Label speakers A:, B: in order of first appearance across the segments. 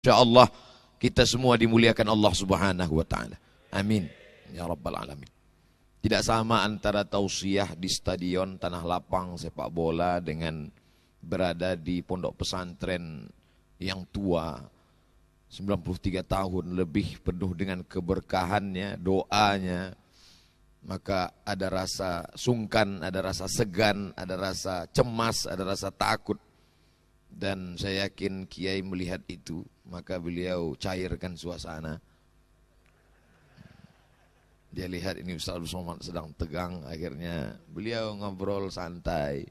A: InsyaAllah kita semua dimuliakan Allah Subhanahu wa ta'ala. Amin ya rabbal alamin. Tidak sama antara tausiah di stadion tanah lapang sepak bola dengan berada di pondok pesantren yang tua 93 tahun lebih, penuh dengan keberkahannya, doanya. Maka ada rasa sungkan, ada rasa segan, ada rasa cemas, ada rasa takut. Dan saya yakin Kiai melihat itu, maka beliau cairkan suasana. Dia lihat ini Ustaz Abdul Somad sedang tegang, akhirnya beliau ngobrol santai,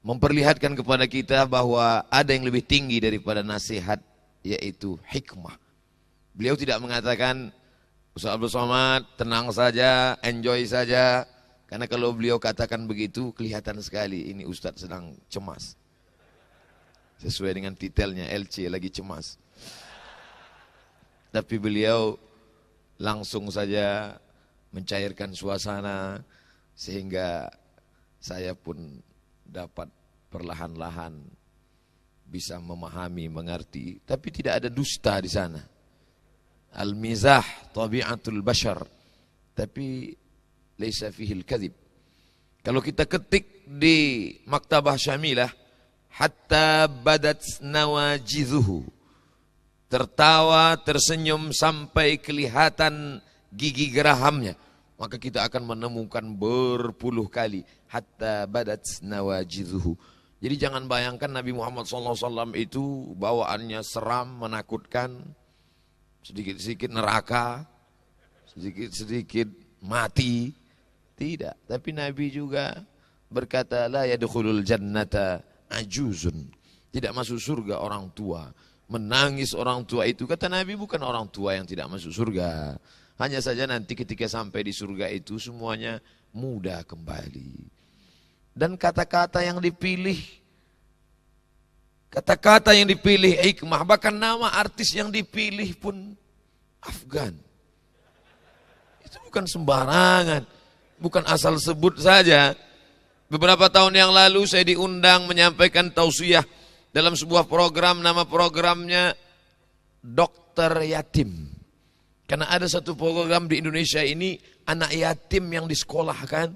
A: memperlihatkan kepada kita bahwa ada yang lebih tinggi daripada nasihat, yaitu hikmah. Beliau tidak mengatakan, Ustaz Abdul Somad tenang saja, enjoy saja, karena kalau beliau katakan begitu kelihatan sekali ini Ustaz sedang cemas. Sesuai dengan titelnya, LC lagi cemas. Tapi beliau langsung saja mencairkan suasana sehingga saya pun dapat perlahan-lahan bisa memahami, mengerti. Tapi tidak ada dusta di sana. Al-mizah tabi'atul bashar, tapi laisa fihil kadhib. Kalau kita ketik di Maktabah Syamilah, hatta badat nawajidhuhu, tertawa, tersenyum sampai kelihatan gigi gerahamnya, maka kita akan menemukan berpuluh kali hatta badat nawajidhuhu. Jadi jangan bayangkan Nabi Muhammad SAW itu bawaannya seram, menakutkan, sedikit-sedikit neraka, sedikit-sedikit mati. Tidak, tapi Nabi juga berkata, la yadkhulul jannata ajuzun, tidak masuk surga orang tua. Menangis orang tua itu, kata Nabi, bukan orang tua yang tidak masuk surga. Hanya saja nanti ketika sampai di surga itu semuanya mudah kembali. Dan kata-kata yang dipilih, hikmah, bahkan nama artis yang dipilih pun Afgan. Itu bukan sembarangan, bukan asal sebut saja. Beberapa tahun yang lalu saya diundang menyampaikan tausiah dalam sebuah program, nama programnya Dokter Yatim. Karena ada satu program di Indonesia ini, anak yatim yang disekolahkan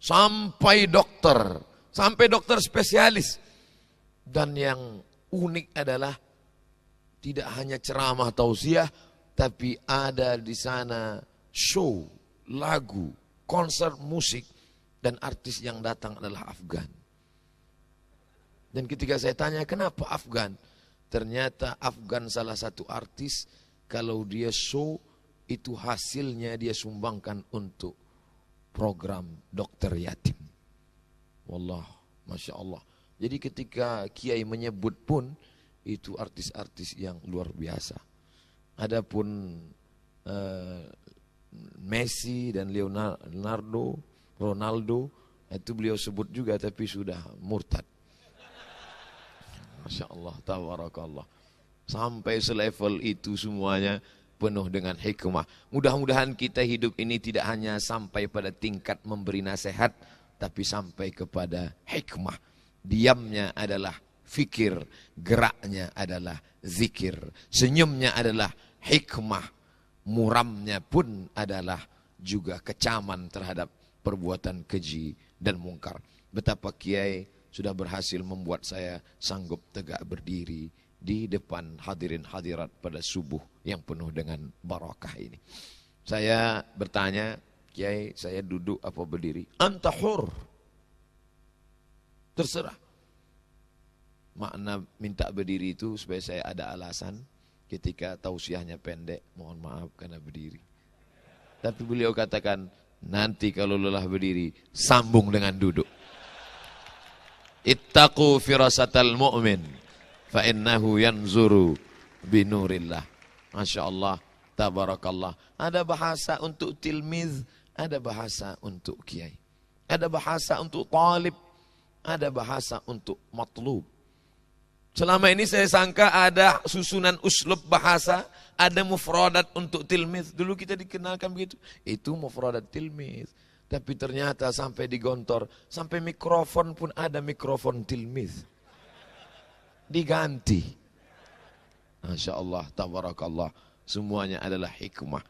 A: sampai dokter spesialis. Dan yang unik adalah tidak hanya ceramah tausiah, tapi ada di sana show, lagu, konser musik. Dan artis yang datang adalah Afgan. Dan ketika saya tanya kenapa Afgan, ternyata Afgan salah satu artis, kalau dia show itu hasilnya dia sumbangkan untuk program Dokter Yatim. Wallah, Masya Allah. Jadi ketika Kiai menyebut pun itu artis-artis yang luar biasa. Adapun Messi dan Ronaldo itu beliau sebut juga tapi sudah murtad. Masya Allah, tabarakallah. Sampai selevel itu semuanya penuh dengan hikmah. Mudah-mudahan kita hidup ini tidak hanya sampai pada tingkat memberi nasihat, tapi sampai kepada hikmah. Diamnya adalah fikir, geraknya adalah zikir, senyumnya adalah hikmah, muramnya pun adalah juga kecaman terhadap perbuatan keji dan mungkar. Betapa Kiai sudah berhasil membuat saya sanggup tegak berdiri di depan hadirin hadirat pada subuh yang penuh dengan barakah ini. Saya bertanya, Kiai, saya duduk apa berdiri? Anta hur. Terserah. Makna minta berdiri itu supaya saya ada alasan ketika tausiahnya pendek, mohon maaf karena berdiri. Tapi beliau katakan, nanti kalau lelah berdiri, sambung dengan duduk. Ittaqu firasatal mu'min, fa innahu yanzuru binurillah. Masya Allah, tabarakallah. Ada bahasa untuk tilmiz, ada bahasa untuk kiai. Ada bahasa untuk talib, ada bahasa untuk matlub. Selama ini saya sangka ada susunan uslub bahasa, ada mufradat untuk tilmiz. Dulu kita dikenalkan begitu. Itu mufradat tilmiz. Tapi ternyata sampai di Gontor, sampai mikrofon pun ada mikrofon tilmiz. Diganti. Masya Allah, tabarakallah. Semuanya adalah hikmah.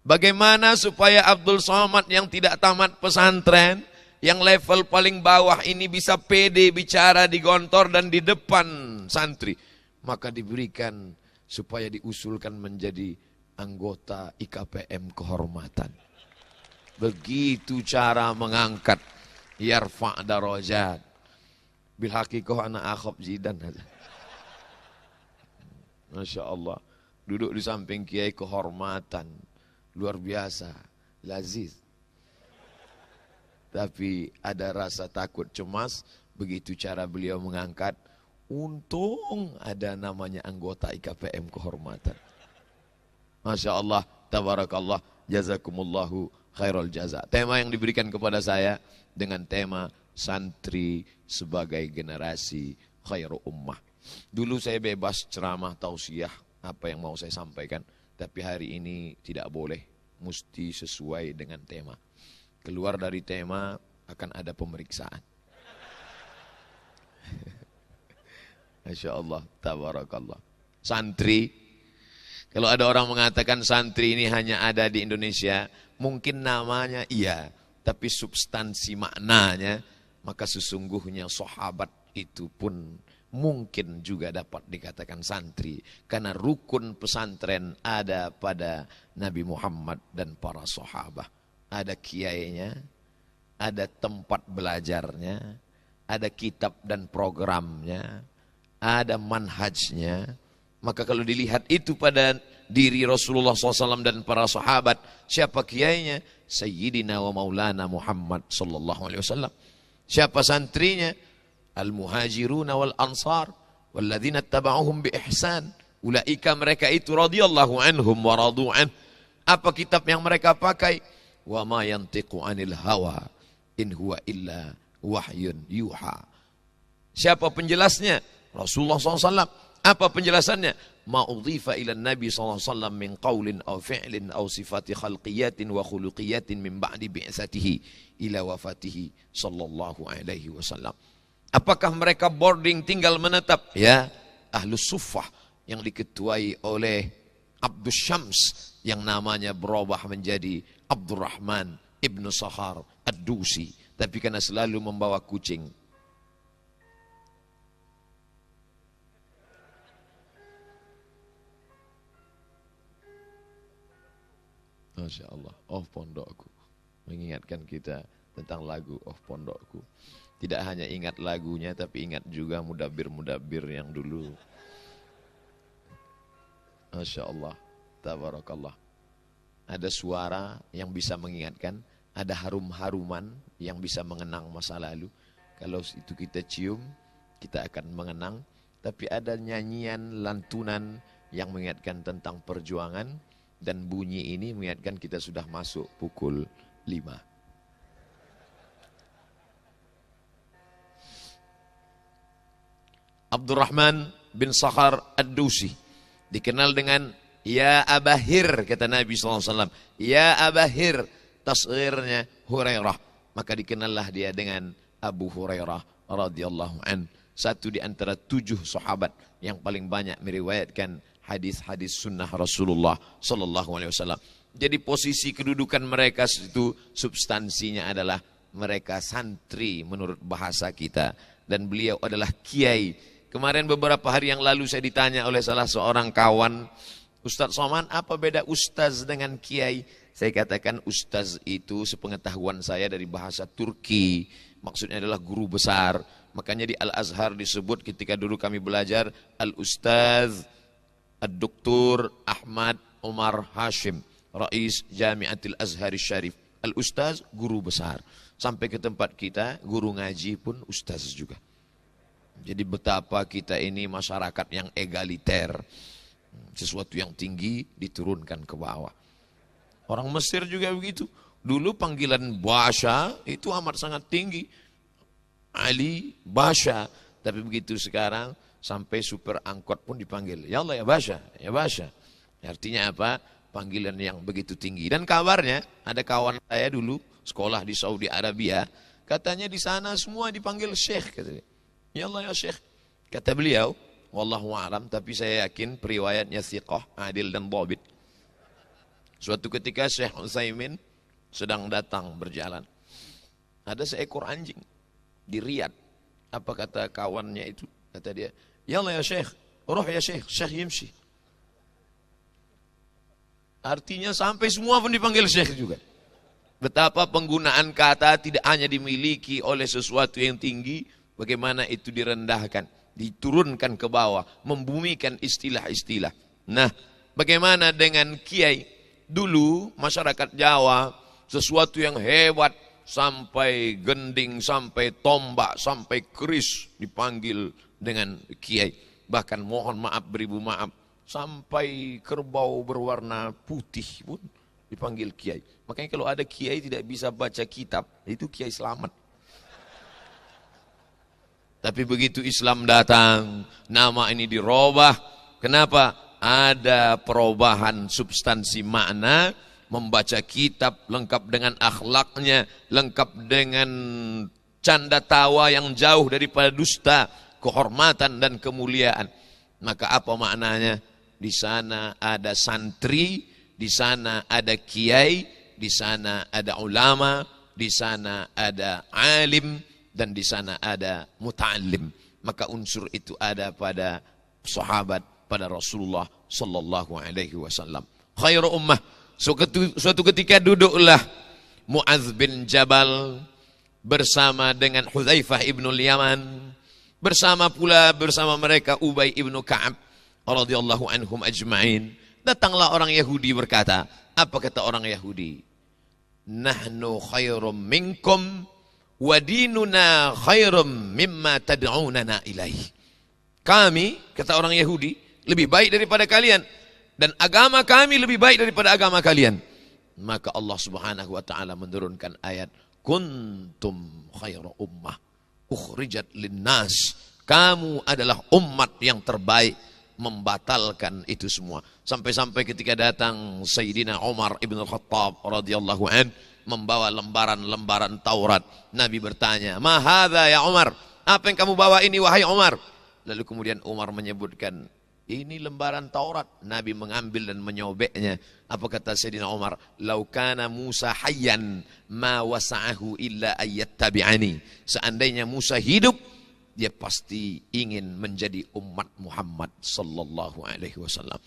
A: Bagaimana supaya Abdul Somad yang tidak tamat pesantren, yang level paling bawah ini bisa pede bicara di gontor dan di depan santri. Maka diberikan supaya diusulkan menjadi anggota IKPM kehormatan. Begitu cara mengangkat. Yarfa' darajat. Bil haqiqah ana akhab zidan. Masya Allah. Duduk di samping kiai kehormatan. Luar biasa. Laziz. Tapi ada rasa takut cemas. Begitu cara beliau mengangkat. Untung ada namanya anggota IKPM kehormatan. Masya Allah. Tabarakallah. Jazakumullahu khairul jaza. Tema yang diberikan kepada saya dengan tema santri sebagai generasi khairu ummah. Dulu saya bebas ceramah tausiah apa yang mau saya sampaikan, tapi hari ini tidak boleh, mesti sesuai dengan tema. Keluar dari tema akan ada pemeriksaan. Masya Allah, tabarakallah. Santri, kalau ada orang mengatakan santri ini hanya ada di Indonesia, mungkin namanya iya, tapi substansi maknanya, maka sesungguhnya sahabat itu pun mungkin juga dapat dikatakan santri. Karena rukun pesantren ada pada Nabi Muhammad dan para sahabat. Ada kiainya, ada tempat belajarnya, ada kitab dan programnya, ada manhajnya. Maka kalau dilihat itu pada diri Rasulullah SAW dan para sahabat, siapa kiainya? Sayyidina wa maulana Muhammad sallallahu alaihi wasallam. Siapa santrinya? Al-muhajiruna wal ansar walladzina tabauhum bi ihsan. Ulaika, mereka itu radhiyallahu anhum wa radu an. Apa kitab yang mereka pakai? Wa ma yantiqu anil hawa in huwa illa wahyun yuha. Siapa penjelasnya? Rasulullah SAW. Apa penjelasannya? Ma'udhifa ila Nabi SAW min qawlin aw fi'lin aw sifati khalqiyatin wa khuluqiyatin min ba'di bi'satihi ila wafatihi sallallahu alaihi wasallam. Apakah mereka boarding tinggal menetap? Ya, Ahlus Suffah yang diketuai oleh Abdus Syams yang namanya berubah menjadi Abdurrahman ibnu Sakhar Ad-Dusi. Tapi karena selalu membawa kucing, Masya Allah, oh pondokku, mengingatkan kita tentang lagu oh pondokku. Tidak hanya ingat lagunya, tapi ingat juga mudabir-mudabir yang dulu. Masya Allah, tabarakallah. Ada suara yang bisa mengingatkan, ada harum-haruman yang bisa mengenang masa lalu. Kalau itu kita cium, kita akan mengenang. Tapi ada nyanyian, lantunan yang mengingatkan tentang perjuangan. Dan bunyi ini mengingatkan kita sudah masuk pukul 5. Abdurrahman bin Sakhar Ad-Dusi dikenal dengan Ya Abahir, kata Nabi SAW. Ya Abahir, tasghirnya Hurairah. Maka dikenallah dia dengan Abu Hurairah radhiyallahu an. Satu di antara 7 sahabat yang paling banyak meriwayatkan hadis-hadis sunnah Rasulullah sallallahu alaihi wasallam. Jadi posisi kedudukan mereka itu substansinya adalah mereka santri menurut bahasa kita, dan beliau adalah kiai. Kemarin beberapa hari yang lalu saya ditanya oleh salah seorang kawan, Ustaz Somad, apa beda ustaz dengan kiai? Saya katakan ustaz itu sepengetahuan saya dari bahasa Turki, maksudnya adalah guru besar. Makanya di Al-Azhar disebut ketika dulu kami belajar Al-Ustaz Ad-Doktor Ahmad Umar Hashim, Rais Jamiatil Azhar Syarif. Al-Ustaz, guru besar. Sampai ke tempat kita, guru ngaji pun ustaz juga. Jadi betapa kita ini masyarakat yang egaliter. Sesuatu yang tinggi diturunkan ke bawah. Orang Mesir juga begitu. Dulu panggilan Basha itu amat sangat tinggi. Ali, Basha. Tapi begitu sekarang, sampai supir angkot pun dipanggil, ya Allah ya Basha, ya Basha. Artinya apa? Panggilan yang begitu tinggi. Dan kabarnya, ada kawan saya dulu sekolah di Saudi Arabia, katanya di sana semua dipanggil Syekh, katanya. Ya Allah ya Syekh. Kata beliau, wallahu a'lam, tapi saya yakin periwayatnya thiqah, adil dan dhabit. Suatu ketika Syekh Utsaimin sedang datang berjalan. Ada seekor anjing di Riyadh. Apa kata kawannya itu? Kata dia, "Yalla ya Syekh, roh ya Syekh, Syekh yimshi." Artinya sampai semua pun dipanggil Syekh juga. Betapa penggunaan kata tidak hanya dimiliki oleh sesuatu yang tinggi, bagaimana itu direndahkan, diturunkan ke bawah, membumikan istilah-istilah. Nah, bagaimana dengan kiai? Dulu masyarakat Jawa sesuatu yang hebat sampai gending, sampai tombak, sampai keris dipanggil dengan kiai. Bahkan mohon maaf beribu maaf, sampai kerbau berwarna putih pun dipanggil kiai. Makanya kalau ada kiai tidak bisa baca kitab, itu kiai selamat. Tapi begitu Islam datang, nama ini dirubah. Kenapa? Ada perubahan substansi makna, membaca kitab lengkap dengan akhlaknya, lengkap dengan canda tawa yang jauh daripada dusta, kehormatan dan kemuliaan. Maka apa maknanya? Di sana ada santri, di sana ada kiai, di sana ada ulama, di sana ada alim, dan di sana ada muta'allim. Maka unsur itu ada pada sahabat, pada Rasulullah sallallahu alaihi wasallam. Khairu ummah. Suatu ketika duduklah Mu'adz bin Jabal bersama dengan Hudzaifah ibnul Yaman, bersama mereka Ubay ibnu Ka'ab radhiyallahu anhum ajma'in. Datanglah orang Yahudi berkata, apa kata orang Yahudi? Nahnu khairum minkum wa dinuna khairum mimma tad'unana ilaih. Kami, kata orang Yahudi, lebih baik daripada kalian, dan agama kami lebih baik daripada agama kalian. Maka Allah Subhanahu wa taala menurunkan ayat, kuntum khairu ummah ukhrijat linnas. Kamu adalah umat yang terbaik, membatalkan itu semua. Sampai-sampai ketika datang Sayyidina Umar ibn Khattab radhiyallahu an membawa lembaran-lembaran Taurat, Nabi bertanya, "Ma hadza ya Umar?" Apa yang kamu bawa ini wahai Umar? Lalu kemudian Umar menyebutkan, ini lembaran Taurat. Nabi mengambil dan menyobeknya. Apa kata Sayyidina Umar? Lau kana Musa hayyan ma wasa'ahu illa ayyattabi'ani. Seandainya Musa hidup, dia pasti ingin menjadi umat Muhammad sallallahu alaihi wasallam.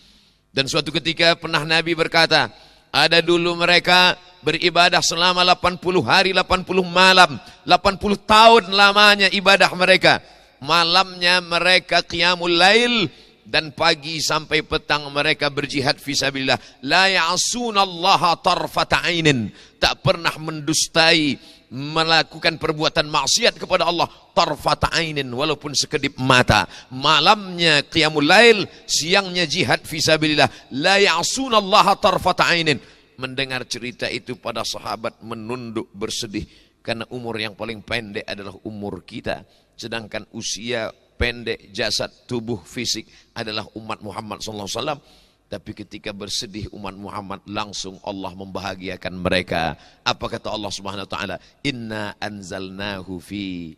A: Dan suatu ketika pernah Nabi berkata, ada dulu mereka beribadah selama 80 hari, 80 malam, 80 tahun lamanya ibadah mereka. Malamnya mereka qiyamul lail, dan pagi sampai petang mereka berjihad fisabilillah. La ya'sunallaha tarfata ainin. Tak pernah mendustai, melakukan perbuatan maksiat kepada Allah tarfata ainin, walaupun sekedip mata. Malamnya qiyamul lail, siangnya jihad fisabilillah. La ya'sunallaha tarfata ainin. Mendengar cerita itu para sahabat menunduk bersedih, karena umur yang paling pendek adalah umur kita, sedangkan usia pendek jasad, tubuh, fisik adalah umat Muhammad SAW. Tapi ketika bersedih umat Muhammad, langsung Allah membahagiakan mereka. Apa kata Allah Subhanahu wa taala? Inna anzalnahu fi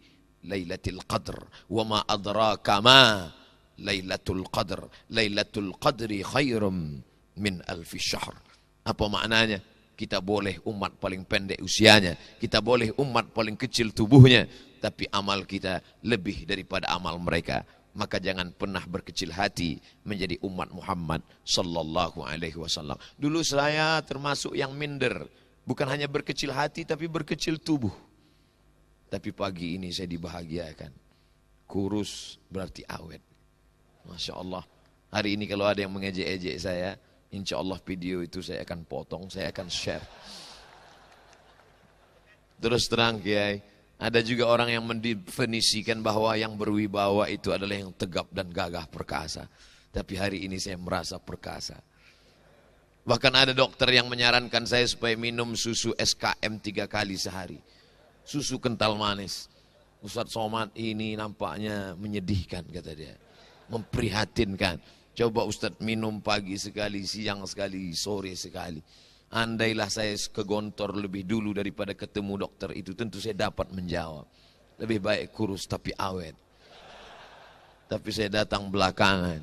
A: lailatul qadr wa ma adraka ma lailatul qadr. Lailatul qadri khairum min alfi syahr. Apa maknanya? Kita boleh umat paling pendek usianya, kita boleh umat paling kecil tubuhnya, tapi amal kita lebih daripada amal mereka. Maka jangan pernah berkecil hati menjadi umat Muhammad sallallahu alaihi wasallam. Dulu saya termasuk yang minder, bukan hanya berkecil hati tapi berkecil tubuh. Tapi pagi ini saya dibahagiakan. Kurus berarti awet. Masya Allah. Hari ini kalau ada yang mengejek-ejek saya, insya Allah video itu saya akan potong, saya akan share. Terus terang Kiai, ada juga orang yang mendefinisikan bahwa yang berwibawa itu adalah yang tegap dan gagah perkasa. Tapi hari ini saya merasa perkasa. Bahkan ada dokter yang menyarankan saya supaya minum susu SKM 3 kali sehari. Susu kental manis. Ustadz Somad ini nampaknya menyedihkan kata dia. Memprihatinkan. Coba Ustadz minum pagi sekali, siang sekali, sore sekali. Andailah saya ke Gontor lebih dulu daripada ketemu dokter itu, tentu saya dapat menjawab. Lebih baik kurus tapi awet. Tapi saya datang belakangan.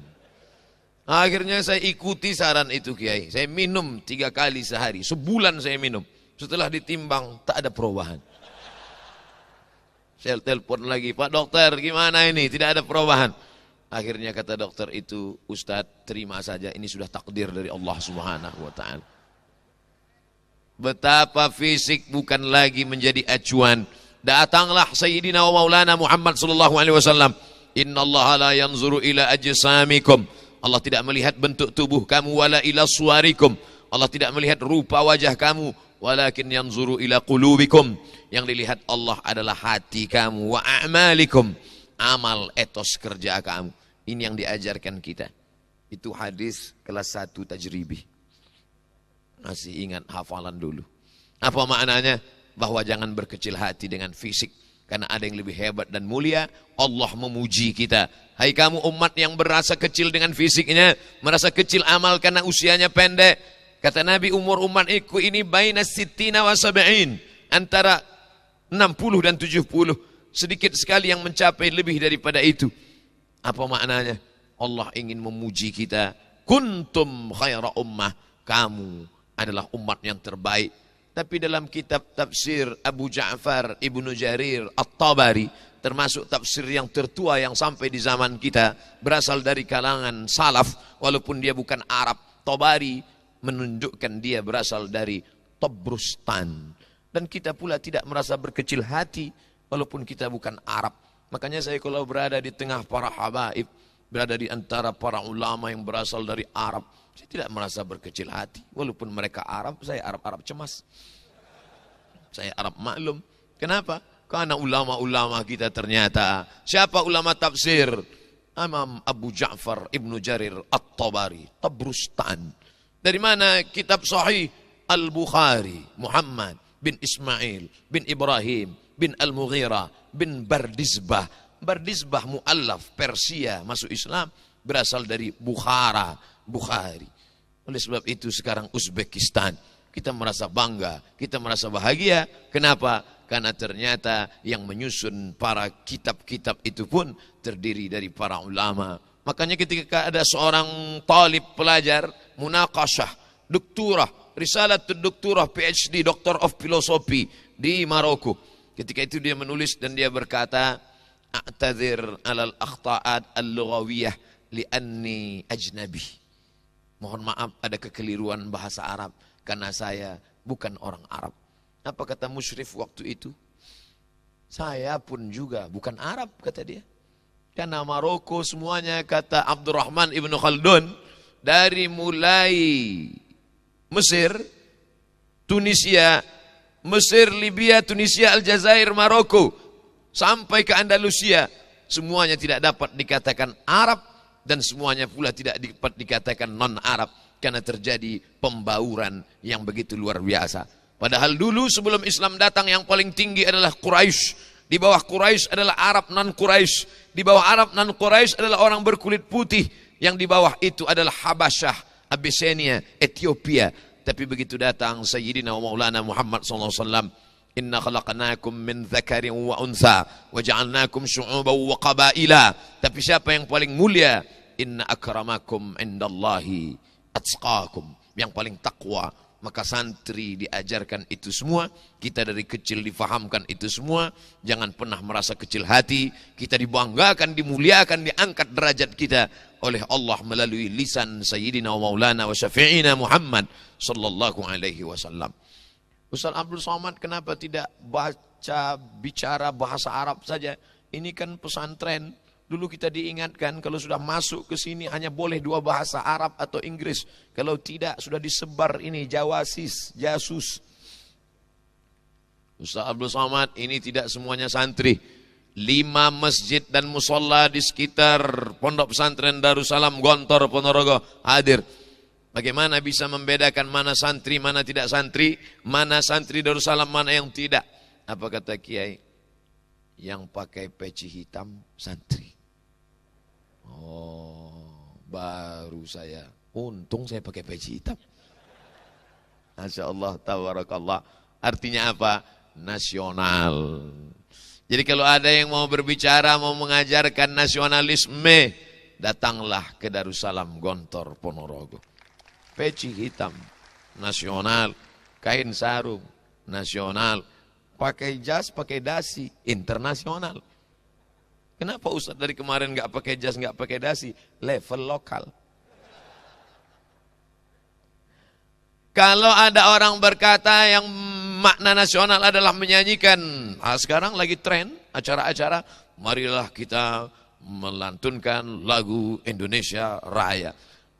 A: Akhirnya saya ikuti saran itu Kiai. Saya minum 3 kali sehari. Sebulan saya minum. Setelah ditimbang tak ada perubahan. Saya telepon lagi, Pak Dokter gimana ini? Tidak ada perubahan. Akhirnya kata dokter itu, Ustadz terima saja ini sudah takdir dari Allah Subhanahu wa ta'ala. Betapa fisik bukan lagi menjadi acuan. Datanglah Sayyidina wa Maulana Muhammad sallallahu alaihi wasallam. Innallaha la yanzuru ila ajsamikum. Allah tidak melihat bentuk tubuh kamu, wala ila suwarikum. Allah tidak melihat rupa wajah kamu, walakin yanzuru ila qulubikum. Yang dilihat Allah adalah hati kamu, wa a'malikum, amal etos kerja kamu. Ini yang diajarkan kita. Itu hadis kelas 1 tajribi. Masih ingat hafalan dulu. Apa maknanya? Bahwa jangan berkecil hati dengan fisik. Karena ada yang lebih hebat dan mulia. Allah memuji kita. Hai kamu umat yang merasa kecil dengan fisiknya, merasa kecil amal karena usianya pendek. Kata Nabi, umur umatku ini baina sittina wa sab'in. Antara 60 dan 70. Sedikit sekali yang mencapai lebih daripada itu. Apa maknanya? Allah ingin memuji kita. Kuntum khaira ummah. Kamu adalah umat yang terbaik. Tapi dalam kitab tafsir Abu Ja'far Ibnu Jarir At-Tabari, termasuk tafsir yang tertua yang sampai di zaman kita, berasal dari kalangan salaf, walaupun dia bukan Arab. Tabari menunjukkan dia berasal dari Tabrustan. Dan kita pula tidak merasa berkecil hati, walaupun kita bukan Arab. Makanya saya kalau berada di tengah para habaib, berada di antara para ulama yang berasal dari Arab, saya tidak merasa berkecil hati. Walaupun mereka Arab, saya Arab-Arab cemas. Saya Arab maklum. Kenapa? Karena ulama-ulama kita ternyata. Siapa ulama tafsir? Imam Abu Ja'far Ibnu Jarir At-Tabari, Tabrustan. Dari mana kitab sahih? Al-Bukhari, Muhammad bin Ismail bin Ibrahim bin Al-Mughirah bin Bardizbah. Bardizbah mu'allaf Persia masuk Islam, berasal dari Bukhara, Bukhari. Oleh sebab itu sekarang Uzbekistan, kita merasa bangga, kita merasa bahagia. Kenapa? Karena ternyata yang menyusun para kitab-kitab itu pun terdiri dari para ulama. Makanya ketika ada seorang talib pelajar munaqashah, doktorah, risalah doktorah PhD, Doctor of Philosophy di Maroko. Ketika itu dia menulis dan dia berkata, a'tadzir alal akhta'at al-lughawiyah li'anni ajnabi. Mohon maaf ada kekeliruan bahasa Arab karena saya bukan orang Arab. Apa kata musyrif waktu itu? Saya pun juga bukan Arab, kata dia. Karena Maroko semuanya, kata Abdurrahman Ibnu Khaldun, dari mulai Mesir, Tunisia, Mesir, Libya, Tunisia, Aljazair, Maroko, sampai ke Andalusia, semuanya tidak dapat dikatakan Arab, dan semuanya pula tidak dapat dikatakan non-Arab, karena terjadi pembauran yang begitu luar biasa. Padahal dulu sebelum Islam datang yang paling tinggi adalah Quraisy. Di bawah Quraisy adalah Arab non-Quraisy. Di bawah Arab non-Quraisy adalah orang berkulit putih. Yang di bawah itu adalah Habasyah, Abyssinia, Ethiopia. Tapi begitu datang Sayyidina wa Maulana Muhammad SAW, inna khalaqnakum min dzakarin wa unsa wa ja'alnakum syu'uban wa qabaila. Tapi siapa yang paling mulia? Inna akramakum indallahi atqakum. Yang paling takwa. Maka santri diajarkan itu semua, kita dari kecil difahamkan itu semua. Jangan pernah merasa kecil hati. Kita dibanggakan, dimuliakan, diangkat derajat kita oleh Allah melalui lisan Sayyidina wa Maulana wa Syafi'ina Muhammad sallallahu alaihi wasallam. Ustaz Abdul Somad kenapa tidak baca bicara bahasa Arab saja? Ini kan pesantren. Dulu kita diingatkan kalau sudah masuk ke sini hanya boleh 2 bahasa Arab atau Inggris. Kalau tidak sudah disebar ini jawasis, jasus. Ustaz Abdul Somad, ini tidak semuanya santri. 5 masjid dan musola di sekitar Pondok Pesantren Darussalam Gontor Ponorogo hadir. Bagaimana bisa membedakan mana santri, mana tidak santri, mana santri Darussalam, mana yang tidak? Apa kata Kiai? Yang pakai peci hitam santri. Oh, baru saya. Untung saya pakai peci hitam. Masya Allah, tabarakallah. Artinya apa? Nasional. Jadi kalau ada yang mau berbicara, mau mengajarkan nasionalisme, datanglah ke Darussalam Gontor Ponorogo. Peci hitam, nasional, kain sarung, nasional, pakai jas, pakai dasi, internasional. Kenapa Ustaz dari kemarin nggak pakai jas, nggak pakai dasi? Level lokal. Kalau ada orang berkata yang makna nasional adalah menyanyikan, sekarang lagi tren acara-acara, marilah kita melantunkan lagu Indonesia Raya.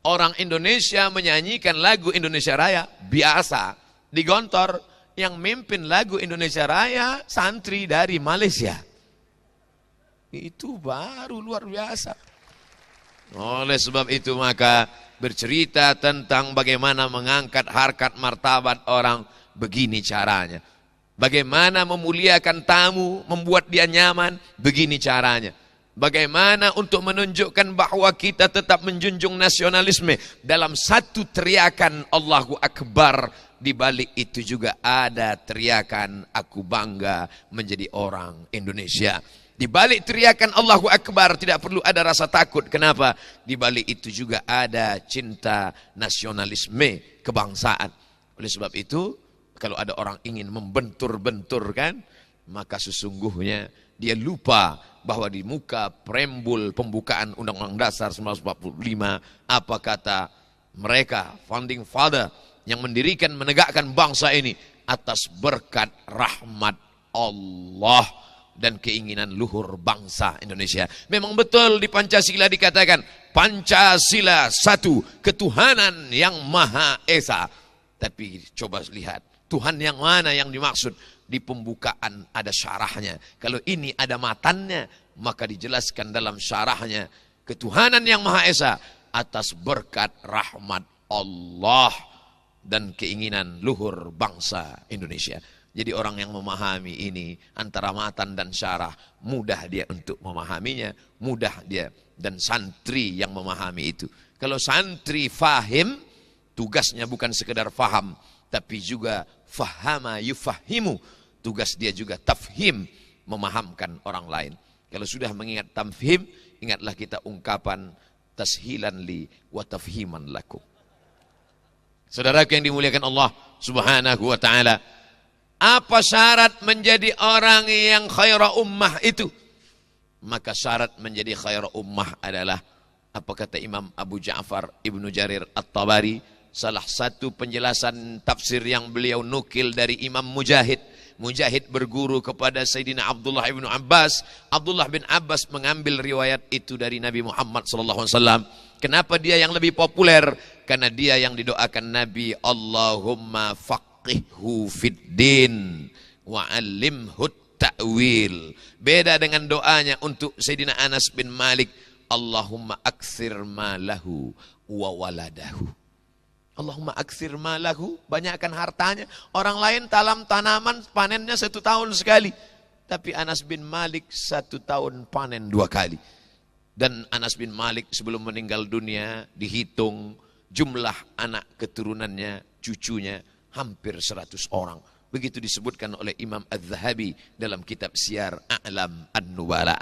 A: Orang Indonesia menyanyikan lagu Indonesia Raya biasa di Gontor, yang mimpin lagu Indonesia Raya santri dari Malaysia. Itu baru luar biasa. Oleh sebab itu maka bercerita tentang bagaimana mengangkat harkat martabat orang, begini caranya. Bagaimana memuliakan tamu, membuat dia nyaman, begini caranya. Bagaimana untuk menunjukkan bahwa kita tetap menjunjung nasionalisme dalam satu teriakan Allahu Akbar, di balik itu juga ada teriakan aku bangga menjadi orang Indonesia. Di balik teriakan Allahu Akbar tidak perlu ada rasa takut. Kenapa? Di balik itu juga ada cinta nasionalisme kebangsaan. Oleh sebab itu, kalau ada orang ingin membentur-benturkan, maka sesungguhnya dia lupa bahwa di muka preambul pembukaan Undang-Undang Dasar 1945, apa kata mereka, founding father, yang mendirikan, menegakkan bangsa ini atas berkat rahmat Allah dan keinginan luhur bangsa Indonesia. Memang betul di Pancasila dikatakan Pancasila satu, ketuhanan yang Maha Esa. Tapi coba lihat, Tuhan yang mana yang dimaksud? Di pembukaan ada syarahnya. Kalau ini ada matannya, maka dijelaskan dalam syarahnya, ketuhanan yang Maha Esa atas berkat rahmat Allah dan keinginan luhur bangsa Indonesia. Jadi orang yang memahami ini antara matan dan syarah, mudah dia untuk memahaminya, mudah dia, dan santri yang memahami itu. Kalau santri fahim, tugasnya bukan sekedar faham, tapi juga fahama yufahimu. Tugas dia juga tafhim, memahamkan orang lain. Kalau sudah mengingat tafhim, ingatlah kita ungkapan tashilan li wa tafhiman lakum. Saudaraku yang dimuliakan Allah Subhanahu wa ta'ala, apa syarat menjadi orang yang khaira ummah itu? Maka syarat menjadi khaira ummah adalah, apa kata Imam Abu Ja'far Ibnu Jarir At-Tabari, salah satu penjelasan tafsir yang beliau nukil dari Imam Mujahid. Mujahid berguru kepada Sayyidina Abdullah ibnu Abbas. Abdullah bin Abbas mengambil riwayat itu dari Nabi Muhammad SAW. Kenapa dia yang lebih populer? Karena dia yang didoakan Nabi, Allahumma faqihhu fid din wa alimhu ta'wil. Beda dengan doanya untuk Sayyidina Anas bin Malik, Allahumma aksir malahu wa waladahu. Allahumma aksir malahu, banyakkan hartanya. Orang lain tanam tanaman panennya 1 tahun sekali, tapi Anas bin Malik 1 tahun panen 2 kali. Dan Anas bin Malik sebelum meninggal dunia dihitung jumlah anak keturunannya, cucunya hampir 100 orang. Begitu disebutkan oleh Imam Az-Zahabi dalam kitab Siyar A'lam An-Nubala.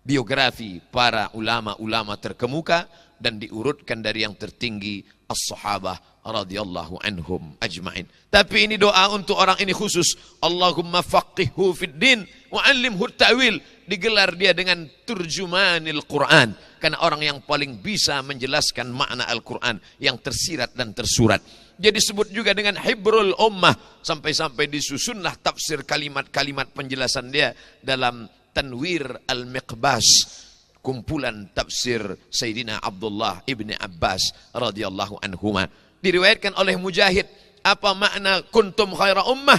A: Biografi para ulama-ulama terkemuka dan diurutkan dari yang tertinggi as-sahabah radhiyallahu anhum ajma'in. Tapi ini doa untuk orang ini khusus. Allahumma faqihhu fid din wa 'allimhu ta'wil. Digelar dia dengan turjumanil Quran, karena orang yang paling bisa menjelaskan makna Al-Quran yang tersirat dan tersurat. Dia disebut juga dengan hibrul ummah, sampai-sampai disusunlah tafsir kalimat-kalimat penjelasan dia dalam Tanwir Al-Miqbas, kumpulan tafsir Sayyidina Abdullah ibni Abbas radhiyallahu anhuma. Diriwayatkan oleh Mujahid, apa makna kuntum khaira ummah?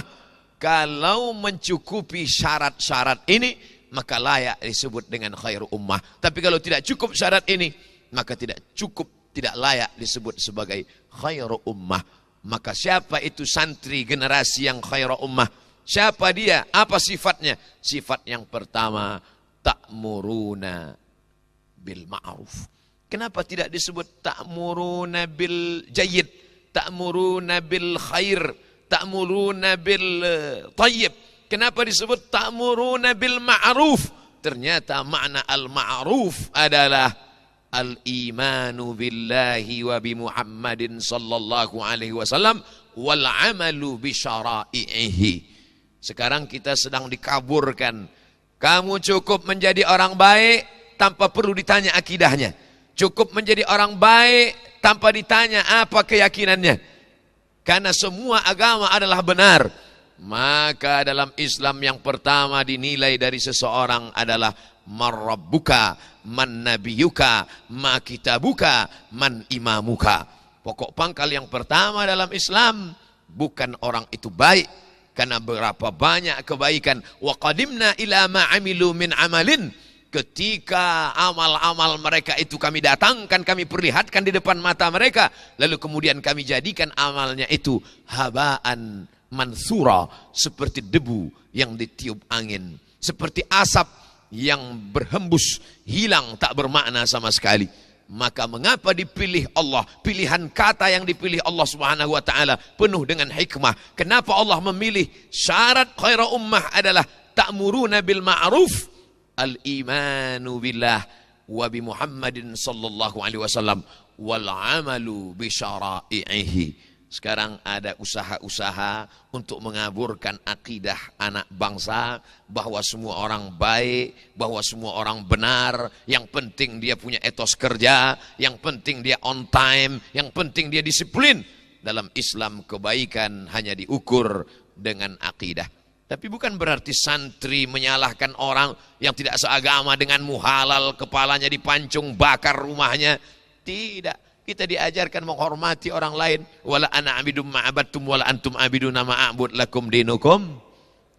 A: Kalau mencukupi syarat-syarat ini, maka layak disebut dengan khairu ummah. Tapi kalau tidak cukup syarat ini, maka tidak layak disebut sebagai khairu ummah. Maka siapa itu santri generasi yang khairu ummah? Siapa dia? Apa sifatnya? Sifat yang pertama, ta'muruna bil ma'ruf. Kenapa tidak disebut ta'muruna bil jayyid, ta'muruna bil khair, ta'muruna bil tayyib? Kenapa disebut ta'muruna bil ma'ruf? Ternyata makna al-ma'ruf adalah al-imanu billahi wa bi Muhammadin sallallahu alaihi wasallam wal amalu bi syara'ihi. Sekarang kita sedang dikaburkan. Kamu cukup menjadi orang baik tanpa perlu ditanya akidahnya. Cukup menjadi orang baik tanpa ditanya apa keyakinannya. Karena semua agama adalah benar. Maka dalam Islam yang pertama dinilai dari seseorang adalah man rabbuka, man nabiyuka, ma kitabuka, man imamuka. Pokok pangkal yang pertama dalam Islam, bukan orang itu baik, karena berapa banyak kebaikan. Wa qadimna ila ma amilu min amalin. Ketika amal-amal mereka itu kami datangkan, kami perlihatkan di depan mata mereka, lalu kemudian kami jadikan amalnya itu habaan mansura, seperti debu yang ditiup angin, seperti asap yang berhembus, hilang, tak bermakna sama sekali. Maka mengapa dipilih Allah? Pilihan kata yang dipilih Allah Subhanahu wa taala penuh dengan hikmah. Kenapa Allah memilih syarat khaira ummah adalah ta'muruna bil ma'ruf, al-imanu billah wa bi Muhammadin sallallahu alaihi wasallam wal amalu bi syara'ihi. Sekarang ada usaha-usaha untuk mengaburkan akidah anak bangsa bahwa semua orang baik, bahwa semua orang benar, yang penting dia punya etos kerja, yang penting dia on time, yang penting dia disiplin. Dalam Islam kebaikan hanya diukur dengan akidah. Tapi bukan berarti santri menyalahkan orang yang tidak seagama dengan muhalal, kepalanya dipancung, bakar rumahnya. Tidak. Kita diajarkan menghormati orang lain. Wala ana abidum ma'abadtum wala antum abiduna ma'abud lakum dinukum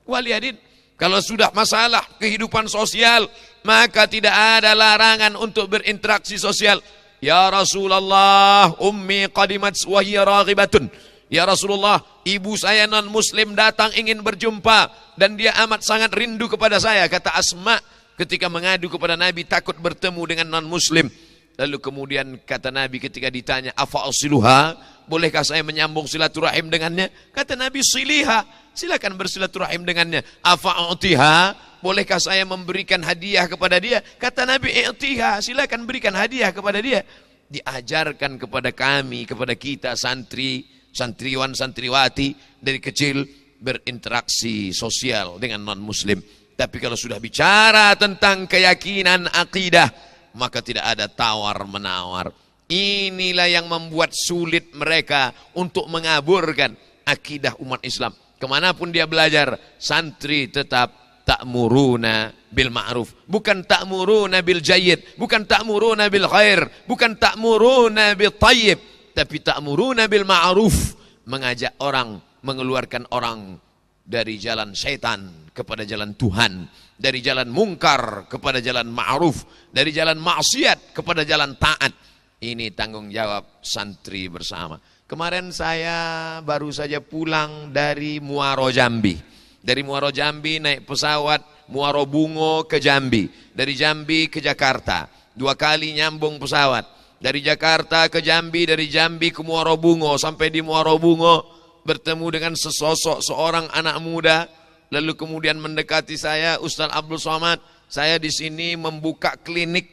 A: waliyadin. Kalau sudah masalah kehidupan sosial, maka tidak ada larangan untuk berinteraksi sosial. Ya Rasulullah, ummi qadimat wa hiya raghibatun. Ya Rasulullah, ibu saya non muslim datang ingin berjumpa dan dia amat sangat rindu kepada saya, kata Asma ketika mengadu kepada Nabi takut bertemu dengan non muslim. Lalu kemudian kata Nabi ketika ditanya, afa'asiluha, bolehkah saya menyambung silaturahim dengannya? Kata Nabi, siliha, silakan bersilaturahim dengannya. Afa'utiha, bolehkah saya memberikan hadiah kepada dia? Kata Nabi, i'tiha, silakan berikan hadiah kepada dia. Diajarkan kepada kami, kepada kita santri, santriwan, santriwati dari kecil berinteraksi sosial dengan non muslim. Tapi kalau sudah bicara tentang keyakinan akidah, maka tidak ada tawar-menawar. Inilah yang membuat sulit mereka untuk mengaburkan akidah umat Islam. Kemanapun dia belajar, santri tetap ta'muruna bil ma'ruf. Bukan ta'muruna bil jayyid, bukan ta'muruna bil khair, bukan ta'muruna bil tayyib, tapi ta'muruna bil ma'ruf. Mengajak orang, mengeluarkan orang dari jalan syaitan kepada jalan Tuhan, dari jalan mungkar kepada jalan ma'ruf, dari jalan maksiat kepada jalan taat. Ini tanggung jawab santri bersama. Kemarin saya baru saja pulang dari Muaro Jambi. Dari Muaro Jambi naik pesawat Muaro Bungo ke Jambi. Dari Jambi ke Jakarta. 2 kali nyambung pesawat. Dari Jakarta ke Jambi, dari Jambi ke Muaro Bungo. Sampai di Muaro Bungo bertemu dengan sesosok seorang anak muda, lalu kemudian mendekati saya, Ustaz Abdul Somad, saya di sini membuka klinik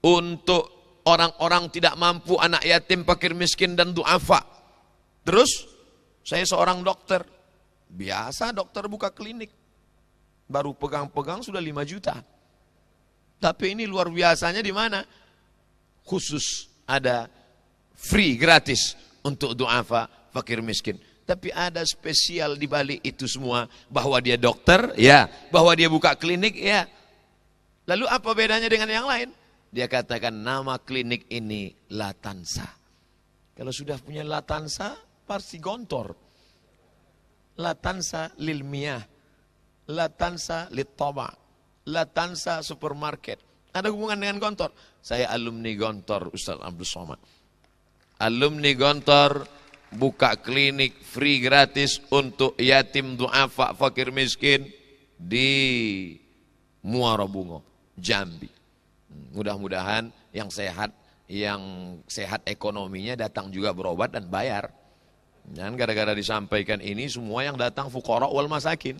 A: untuk orang-orang tidak mampu, anak yatim, fakir miskin dan duafa. Terus saya seorang dokter, biasa dokter buka klinik, baru pegang-pegang sudah 5 juta. Tapi ini luar biasanya di mana? Khusus ada free, gratis untuk duafa, fakir miskin. Tapi ada spesial di balik itu semua, bahwa dia dokter, ya, bahwa dia buka klinik, ya. Lalu apa bedanya dengan yang lain? Dia katakan nama klinik ini Latansa. Kalau sudah punya Latansa, pasti gontor. Latansa lilmiyah, Latansa littoba, Latansa supermarket. Ada hubungan dengan gontor. Saya alumni gontor, Ustaz Abdul Somad. Alumni gontor, buka klinik free gratis untuk yatim, duafa, fakir miskin di Muaro Bungo, Jambi. Mudah-mudahan yang sehat ekonominya datang juga berobat dan bayar. Dan gara-gara disampaikan ini semua yang datang fuqara wal masakin.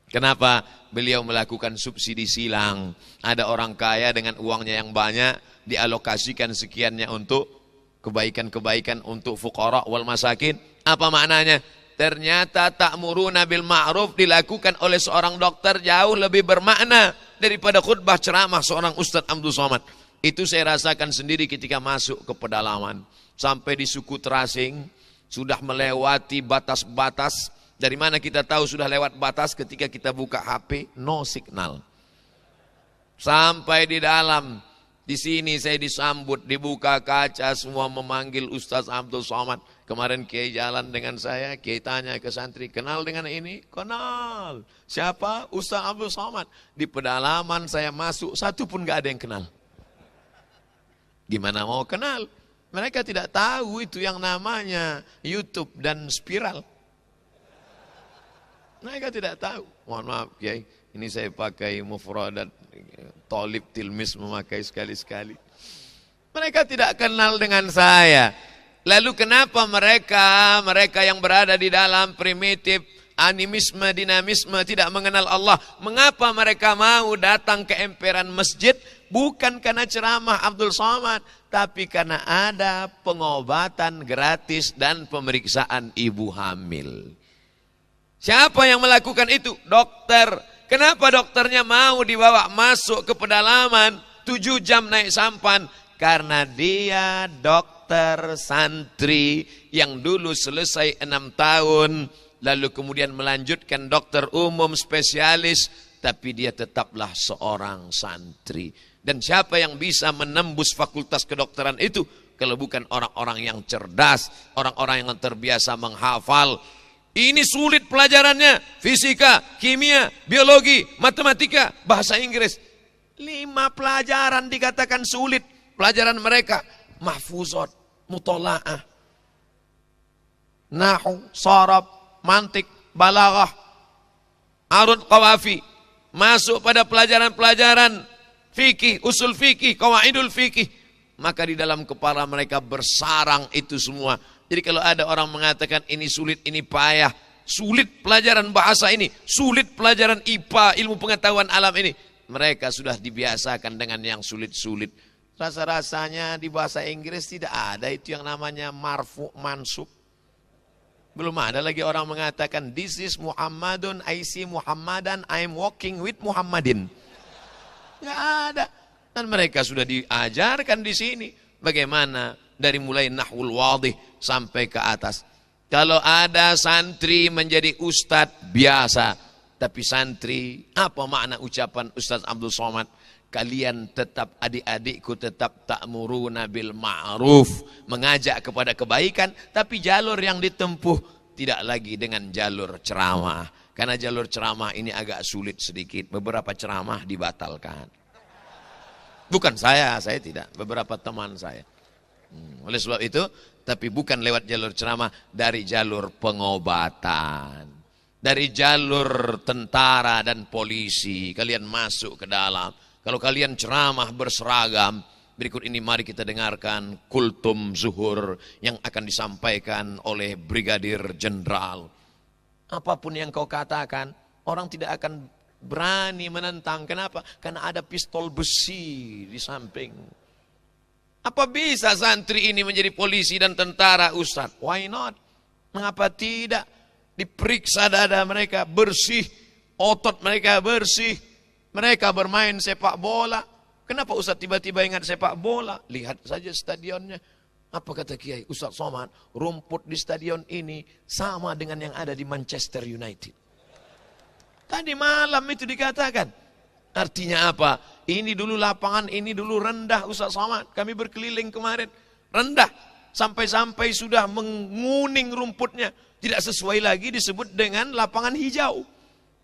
A: Kenapa? Beliau melakukan subsidi silang. Ada orang kaya dengan uangnya yang banyak, dialokasikan sekiannya untuk kebaikan-kebaikan untuk fuqara wal masakin. Apa maknanya? Ternyata ta'muruna bil ma'ruf dilakukan oleh seorang dokter jauh lebih bermakna daripada khutbah ceramah seorang Ustadz Abdul Somad. Itu saya rasakan sendiri ketika masuk ke pedalaman. Sampai di suku terasing, sudah melewati batas-batas. Dari mana kita tahu sudah lewat batas? Ketika kita buka HP, no signal. Sampai di dalam, di sini saya disambut, dibuka kaca, semua memanggil Ustaz Abdul Somad. Kemarin Kiai jalan dengan saya, Kiai tanya ke santri, kenal dengan ini? Kenal. Siapa? Ustaz Abdul Somad. Di pedalaman saya masuk, satu pun gak ada yang kenal. Gimana mau kenal? Mereka tidak tahu itu yang namanya YouTube dan spiral. Mereka tidak tahu. Mohon maaf Kiai, ini saya pakai mufradat, tolib tilmis memakai sekali-sekali. Mereka tidak kenal dengan saya. Lalu kenapa mereka yang berada di dalam primitif, animisme, dinamisme, tidak mengenal Allah? Mengapa mereka mau datang ke emperan masjid? Bukan karena ceramah Abdul Somad, tapi karena ada pengobatan gratis dan pemeriksaan ibu hamil. Siapa yang melakukan itu? Dokter. Kenapa dokternya mau dibawa masuk ke pedalaman 7 jam naik sampan? Karena dia dokter santri yang dulu selesai 6 tahun, lalu kemudian melanjutkan dokter umum spesialis, tapi dia tetaplah seorang santri. Dan siapa yang bisa menembus fakultas kedokteran itu? Kalau bukan orang-orang yang cerdas, orang-orang yang terbiasa menghafal. Ini sulit pelajarannya, fisika, kimia, biologi, matematika, bahasa Inggris. 5 pelajaran dikatakan sulit. Pelajaran mereka, mahfuzat, mutola'ah, nahu, sarab, mantik, balaghah, arud qawafi. Masuk pada pelajaran-pelajaran fikih, usul fikih, qawaidul fikih. Maka di dalam kepala mereka bersarang itu semua. Jadi kalau ada orang mengatakan ini sulit, ini payah, sulit pelajaran bahasa ini, sulit pelajaran IPA, ilmu pengetahuan alam ini, mereka sudah dibiasakan dengan yang sulit-sulit. Rasa-rasanya di bahasa Inggris tidak ada itu yang namanya marfu mansub. Belum ada lagi orang mengatakan this is Muhammadun, I see Muhammadan, I'm walking with Muhammadin. Nggak ada. Dan mereka sudah diajarkan di sini bagaimana dari mulai nahwul wadih sampai ke atas. Kalau ada santri menjadi ustadz biasa, tapi santri, apa makna ucapan Ustaz Abdul Somad? Kalian tetap, adik-adikku tetap ta'muruna bil ma'ruf, mengajak kepada kebaikan, tapi jalur yang ditempuh tidak lagi dengan jalur ceramah. Karena jalur ceramah ini agak sulit sedikit, beberapa ceramah dibatalkan. Bukan saya tidak, beberapa teman saya. Oleh sebab itu, tapi bukan lewat jalur ceramah, dari jalur pengobatan, dari jalur tentara dan polisi. Kalian masuk ke dalam. Kalau kalian ceramah berseragam, berikut ini mari kita dengarkan kultum zuhur yang akan disampaikan oleh Brigadir Jenderal. Apapun yang kau katakan, orang tidak akan berani menentang. Kenapa? Karena ada pistol besi di samping. Apa bisa santri ini menjadi polisi dan tentara, Ustaz? Why not? Mengapa tidak? Diperiksa dada mereka bersih, otot mereka bersih, mereka bermain sepak bola. Kenapa Ustaz tiba-tiba ingat sepak bola? Lihat saja stadionnya. Apa kata Kiai Ustaz Somad? Rumput di stadion ini sama dengan yang ada di Manchester United. Tadi malam itu dikatakan. Artinya apa? Ini dulu lapangan, ini dulu rendah Ustaz Somad. Kami berkeliling kemarin. Rendah. Sampai-sampai sudah menguning rumputnya. Tidak sesuai lagi disebut dengan lapangan hijau.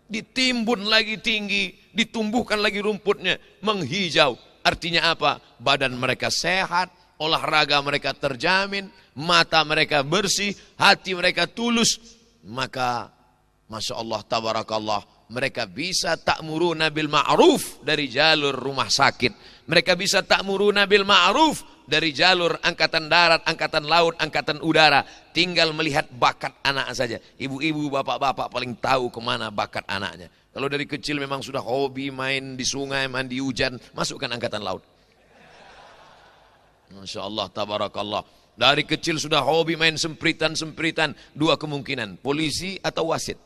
A: Ditimbun lagi tinggi, ditumbuhkan lagi rumputnya, menghijau. Artinya apa? Badan mereka sehat, olahraga mereka terjamin, mata mereka bersih, hati mereka tulus. Maka Masya Allah, tabarakallah, mereka bisa ta'muruna bil ma'ruf dari jalur rumah sakit. Mereka bisa ta'muruna bil ma'ruf dari jalur angkatan darat, angkatan laut, angkatan udara. Tinggal melihat bakat anak saja. Ibu-ibu, bapak-bapak paling tahu kemana bakat anaknya. Kalau dari kecil memang sudah hobi main di sungai, mandi hujan, masukkan angkatan laut. Masya Allah, tabarakallah. Dari kecil sudah hobi main sempritan-sempritan, dua kemungkinan, polisi atau wasit.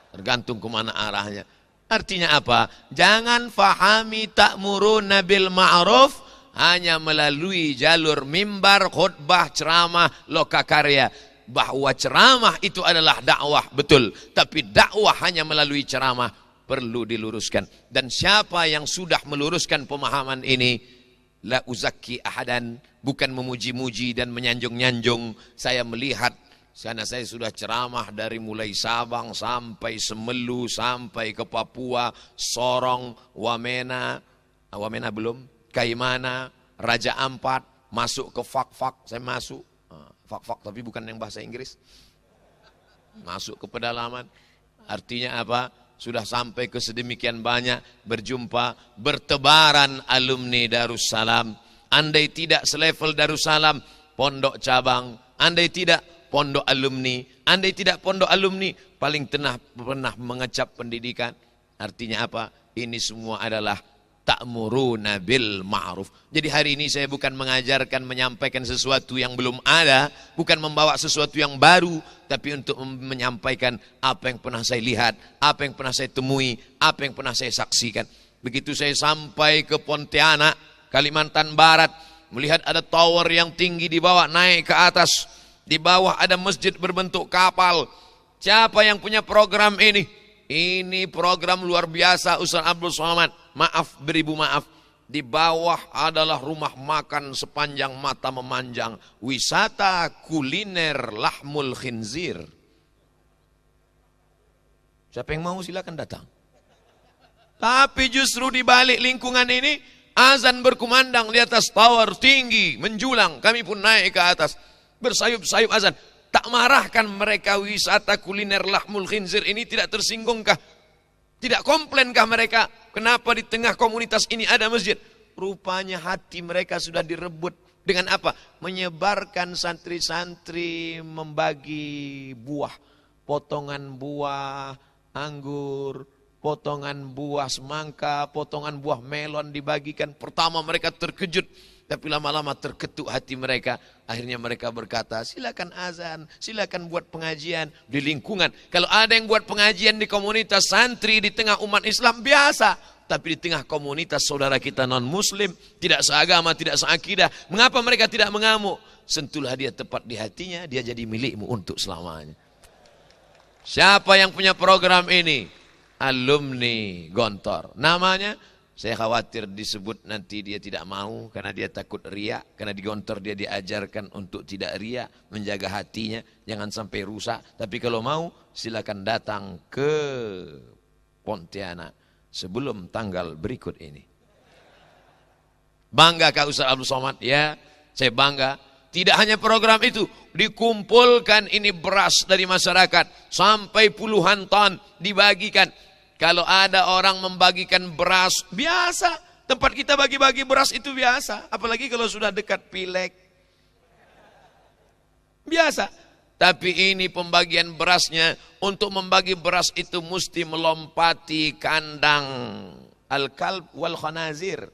A: Tergantung kemana arahnya. Artinya apa? Jangan fahami ta'muruna bil ma'ruf hanya melalui jalur mimbar, khutbah, ceramah, lokakarya. Bahwa ceramah itu adalah dakwah, betul. Tapi dakwah hanya melalui ceramah, perlu diluruskan. Dan siapa yang sudah meluruskan pemahaman ini, la uzakki ahadan, bukan memuji-muji dan menyanjung-nyanjung. Saya melihat, karena saya sudah ceramah dari mulai Sabang sampai Semelu, sampai ke Papua, Sorong, Wamena belum, Kaimana, Raja Ampat, masuk ke Fak-Fak, saya masuk. Fak-Fak tapi bukan yang bahasa Inggris. Masuk ke pedalaman. Artinya apa? Sudah sampai ke sedemikian banyak, berjumpa, bertebaran alumni Darussalam. Andai tidak selevel Darussalam, pondok cabang. Andai tidak, pondok alumni. Andai tidak pondok alumni, paling pernah mengecap pendidikan. Artinya apa? Ini semua adalah ta'muruna bil ma'ruf. Jadi hari ini saya bukan mengajarkan, menyampaikan sesuatu yang belum ada, bukan membawa sesuatu yang baru, tapi untuk menyampaikan apa yang pernah saya lihat, apa yang pernah saya temui, apa yang pernah saya saksikan. Begitu saya sampai ke Pontianak, Kalimantan Barat, melihat ada tower yang tinggi di bawah, naik ke atas, di bawah ada masjid berbentuk kapal. Siapa yang punya program ini? Ini program luar biasa Ustaz Abdul Somad. Maaf, beribu maaf. Di bawah adalah rumah makan sepanjang mata memanjang. Wisata kuliner lahmul khinzir. Siapa yang mau silakan datang. Tapi justru di balik lingkungan ini, azan berkumandang di atas tower tinggi, menjulang. Kami pun naik ke atas. Bersayup-sayup azan. Tak marahkan mereka wisata kuliner lahmul khinzir ini, tidak tersinggungkah? Tidak komplainkah mereka? Kenapa di tengah komunitas ini ada masjid? Rupanya hati mereka sudah direbut. Dengan apa? Menyebarkan santri-santri membagi buah. Potongan buah anggur, potongan buah semangka, potongan buah melon dibagikan. Pertama mereka terkejut. Tapi lama-lama terketuk hati mereka. Akhirnya mereka berkata, silakan azan, silakan buat pengajian di lingkungan. Kalau ada yang buat pengajian di komunitas santri di tengah umat Islam, biasa. Tapi di tengah komunitas saudara kita non-muslim, tidak seagama, tidak seakidah, mengapa mereka tidak mengamuk? Sentuhlah dia tepat di hatinya, dia jadi milikmu untuk selamanya. Siapa yang punya program ini? Alumni Gontor. Namanya? Saya khawatir disebut nanti dia tidak mau karena dia takut riak. Karena di Gontor dia diajarkan untuk tidak riak, menjaga hatinya, jangan sampai rusak. Tapi kalau mau silakan datang ke Pontianak sebelum tanggal berikut ini. Bangga Kak Ustaz Abdul Somad? Ya, saya bangga. Tidak hanya program itu, dikumpulkan ini beras dari masyarakat sampai puluhan ton dibagikan. Kalau ada orang membagikan beras, biasa. Tempat kita bagi-bagi beras itu biasa. Apalagi kalau sudah dekat Pileg. Biasa. Tapi ini pembagian berasnya. Untuk membagi beras itu mesti melompati kandang al-kalb wal khanazir.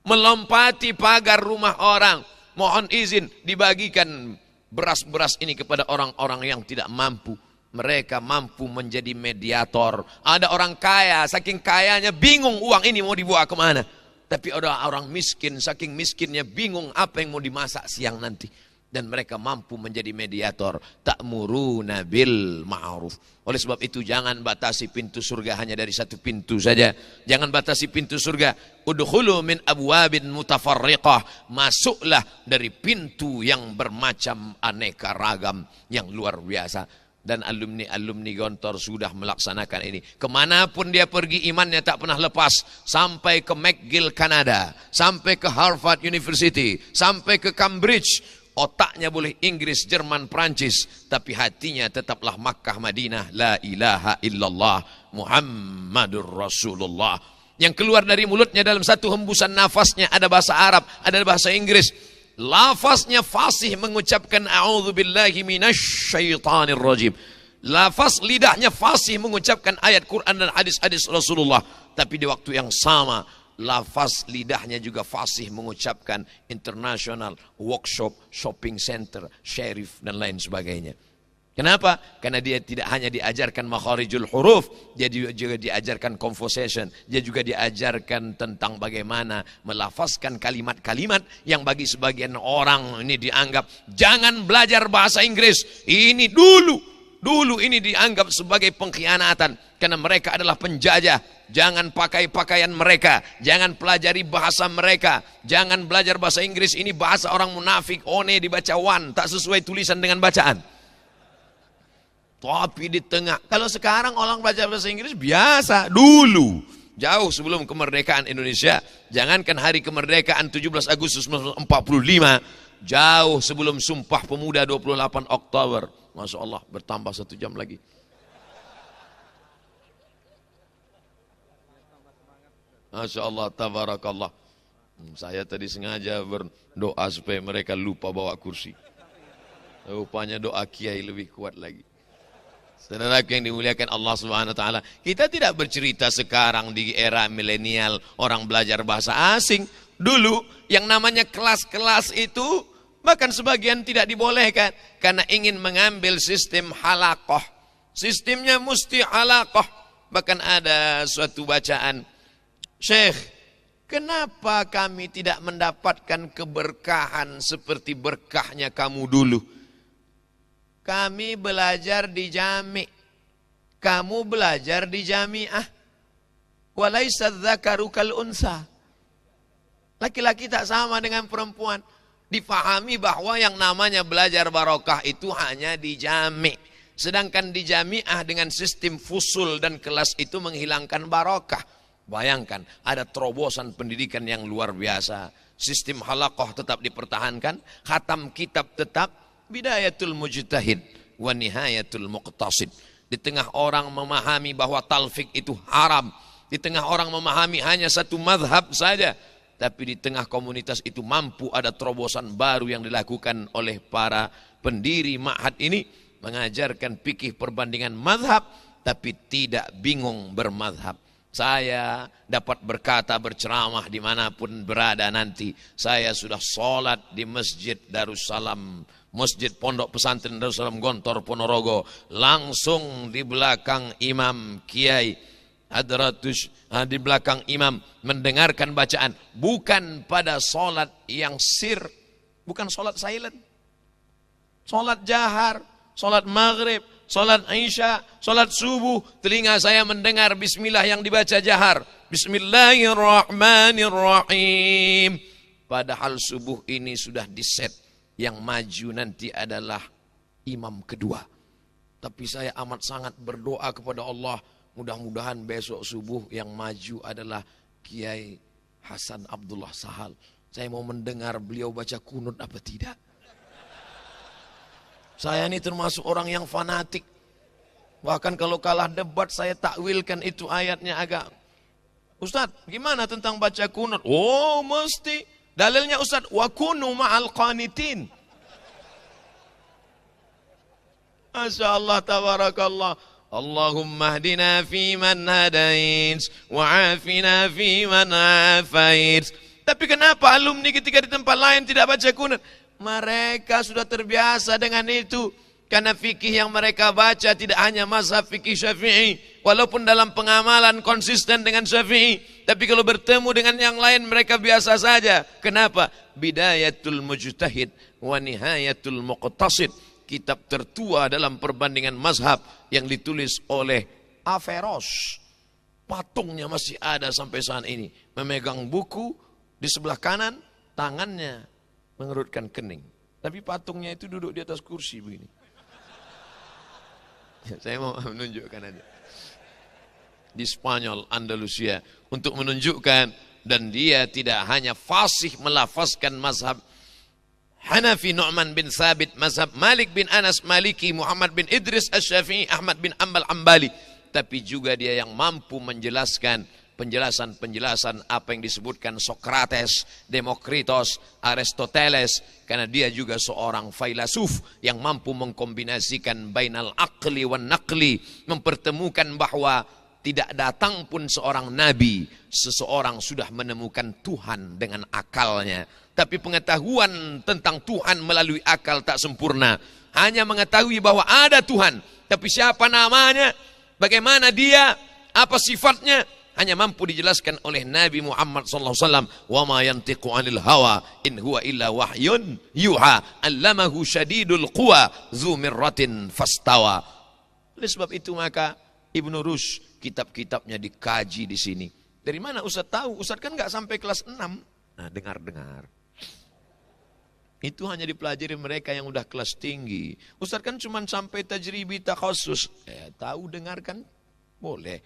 A: Melompati pagar rumah orang. Mohon izin dibagikan beras-beras ini kepada orang-orang yang tidak mampu. Mereka mampu menjadi mediator. Ada orang kaya, saking kayanya bingung uang ini mau dibawa kemana. Tapi ada orang miskin, saking miskinnya bingung apa yang mau dimasak siang nanti. Dan mereka mampu menjadi mediator. Ta'muruna bil ma'ruf. Oleh sebab itu jangan batasi pintu surga hanya dari satu pintu saja. Jangan batasi pintu surga. Udkhulu min abwabin mutafarriqah. Masuklah dari pintu yang bermacam aneka ragam yang luar biasa. Dan alumni Gontor sudah melaksanakan ini. Kemanapun dia pergi imannya tak pernah lepas. Sampai ke McGill, Kanada. Sampai ke Harvard University. Sampai ke Cambridge. Otaknya boleh Inggris, Jerman, Prancis. Tapi hatinya tetaplah Makkah, Madinah. La ilaha illallah Muhammadur Rasulullah. Yang keluar dari mulutnya dalam satu hembusan nafasnya ada bahasa Arab, ada bahasa Inggris. Lafaznya fasih mengucapkan a'udzubillahi minasyaitonir rajim. Lafaz lidahnya fasih mengucapkan ayat Quran dan hadis-hadis Rasulullah. Tapi di waktu yang sama, lafaz lidahnya juga fasih mengucapkan international workshop, shopping center, syarif, dan lain sebagainya. Kenapa? Karena dia tidak hanya diajarkan makharijul huruf, dia juga diajarkan conversation, dia juga diajarkan tentang bagaimana melafazkan kalimat-kalimat yang bagi sebagian orang ini dianggap jangan belajar bahasa Inggris. Ini dulu ini dianggap sebagai pengkhianatan karena mereka adalah penjajah. Jangan pakai pakaian mereka, jangan pelajari bahasa mereka, jangan belajar bahasa Inggris, ini bahasa orang munafik, one dibaca wan, tak sesuai tulisan dengan bacaan. Tapi di tengah, kalau sekarang orang belajar bahasa Inggris biasa, dulu jauh sebelum kemerdekaan Indonesia, jangankan hari kemerdekaan 17 Agustus 1945, jauh sebelum Sumpah Pemuda 28 Oktober. Masya Allah, bertambah 1 jam lagi. Masya Allah, tabarakallah. Saya tadi sengaja berdoa supaya mereka lupa bawa kursi. Rupanya doa kiai lebih kuat lagi. Saudaraku yang dimuliakan Allah Subhanahu wa taala, kita tidak bercerita sekarang di era milenial orang belajar bahasa asing. Dulu yang namanya kelas-kelas itu bahkan sebagian tidak dibolehkan karena ingin mengambil sistem halaqah. Sistemnya mesti halaqah. Bahkan ada suatu bacaan, Syekh, kenapa kami tidak mendapatkan keberkahan seperti berkahnya kamu dulu? Kami belajar di jami', kamu belajar di jami'ah. Walaysa dzakaru kal unsa. Laki-laki tak sama dengan perempuan. Difahami bahwa yang namanya belajar barokah itu hanya di jami'. Sedangkan di jami'ah dengan sistem fusul dan kelas itu menghilangkan barokah. Bayangkan, ada terobosan pendidikan yang luar biasa. Sistem halaqah tetap dipertahankan, khatam kitab tetap, bidayatul mujtahid wa nihayatul muqtasid. Di tengah orang memahami bahwa talfik itu haram, di tengah orang memahami hanya satu mazhab saja, tapi di tengah komunitas itu mampu ada terobosan baru yang dilakukan oleh para pendiri ma'had ini, mengajarkan fikih perbandingan mazhab, tapi tidak bingung bermazhab. Saya dapat berkata, berceramah dimanapun berada nanti. Saya sudah sholat di Masjid Darussalam, Masjid Pondok Pesantren Darussalam Gontor Ponorogo, langsung di belakang Imam Kiai Hadratus, di belakang imam mendengarkan bacaan, bukan pada sholat yang sir, bukan sholat silent, sholat jahar, sholat maghrib, sholat isya, sholat subuh, telinga saya mendengar bismillah yang dibaca jahar, bismillahirrahmanirrahim. Padahal subuh ini sudah diset, yang maju nanti adalah imam kedua. Tapi saya amat sangat berdoa kepada Allah, mudah-mudahan besok subuh yang maju adalah Kiai Hasan Abdullah Sahal. Saya mau mendengar beliau baca kunut apa tidak. Saya ini termasuk orang yang fanatik. Bahkan kalau kalah debat saya takwilkan itu ayatnya agak. Ustaz, gimana tentang baca kunut? Oh, mesti. Dalilnya Ustaz, wa kunu ma'al qanitin. Masya Allah, tabarakallah. Allahumma hdina fi man hadait, wa afina fi man afait. Tapi kenapa alumni ketika di tempat lain tidak baca kunut? Mereka sudah terbiasa dengan itu. Karena fikih yang mereka baca tidak hanya mazhab fikih Syafi'i. Walaupun dalam pengamalan konsisten dengan Syafi'i. Tapi kalau bertemu dengan yang lain mereka biasa saja. Kenapa? Bidayatul mujtahid wa nihayatul muqtasid. Kitab tertua dalam perbandingan mazhab yang ditulis oleh Averroes. Patungnya masih ada sampai saat ini. Memegang buku di sebelah kanan, tangannya mengerutkan kening. Tapi patungnya itu duduk di atas kursi begini. Saya mau menunjukkan aja. Di Spanyol, Andalusia. Untuk menunjukkan, dan dia tidak hanya fasih melafazkan mazhab Hanafi Nu'man bin Thabit, mazhab Malik bin Anas Maliki, Muhammad bin Idris Asy-Syafi'i, Ahmad bin Ambal Ambali. Tapi juga dia yang mampu menjelaskan penjelasan-penjelasan apa yang disebutkan Sokrates, Demokritos, Aristoteles, karena dia juga seorang filosof yang mampu mengkombinasikan bainal aqli wan naqli, mempertemukan bahwa tidak datang pun seorang nabi, seseorang sudah menemukan Tuhan dengan akalnya. Tapi pengetahuan tentang Tuhan melalui akal tak sempurna. Hanya mengetahui bahwa ada Tuhan, tapi siapa namanya, bagaimana dia, apa sifatnya, hanya mampu dijelaskan oleh Nabi Muhammad SAW. Wa ma yantiqu 'anil hawa in huwa illa wahyun yuha 'allamahu syadidul quwa dzu mirratin fastawa. Oleh sebab itu maka Ibnu Rushd kitab-kitabnya dikaji di sini. Dari mana Ustaz tahu? Ustaz kan nggak sampai kelas 6. Nah, dengar-dengar. Itu hanya dipelajari mereka yang udah kelas tinggi. Ustaz kan cuma sampai tajribi takhasus. Tahu dengarkan boleh.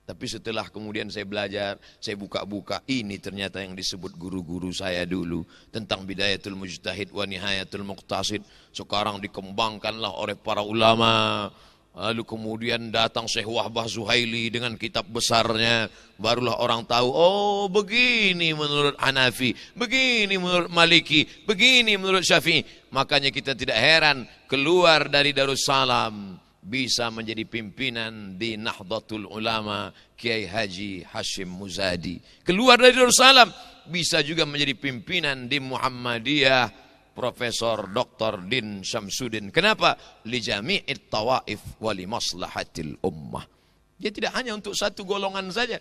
A: Tapi setelah kemudian saya belajar, saya buka-buka, ini ternyata yang disebut guru-guru saya dulu. Tentang Bidayatul Mujtahid wa Nihayatul Muqtasid. Sekarang dikembangkanlah oleh para ulama. Lalu kemudian datang Syekh Wahbah Zuhaili dengan kitab besarnya. Barulah orang tahu, oh begini menurut Hanafi, begini menurut Maliki, begini menurut Syafi'i. Makanya kita tidak heran keluar dari Darussalam bisa menjadi pimpinan di Nahdlatul Ulama Kiai Haji Hashim Muzadi. Keluar dari Darussalam bisa juga menjadi pimpinan di Muhammadiyah Profesor Dr. Din Syamsuddin. Kenapa? Li jami'it tawaif wa li maslahatil ummah. Dia tidak hanya untuk satu golongan saja.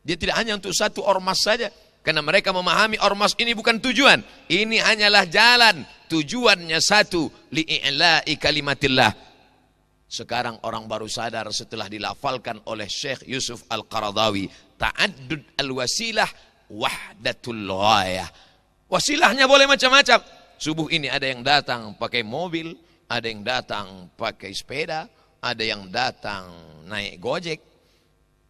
A: Dia tidak hanya untuk satu ormas saja. Karena mereka memahami ormas ini bukan tujuan. Ini hanyalah jalan. Tujuannya satu. Li'i'la'i kalimatillah. Sekarang orang baru sadar setelah dilafalkan oleh Syekh Yusuf Al-Qaradawi. Ta'addud al-wasilah wahdatul ghayah. Wasilahnya boleh macam-macam. Subuh ini ada yang datang pakai mobil, ada yang datang pakai sepeda, ada yang datang naik gojek.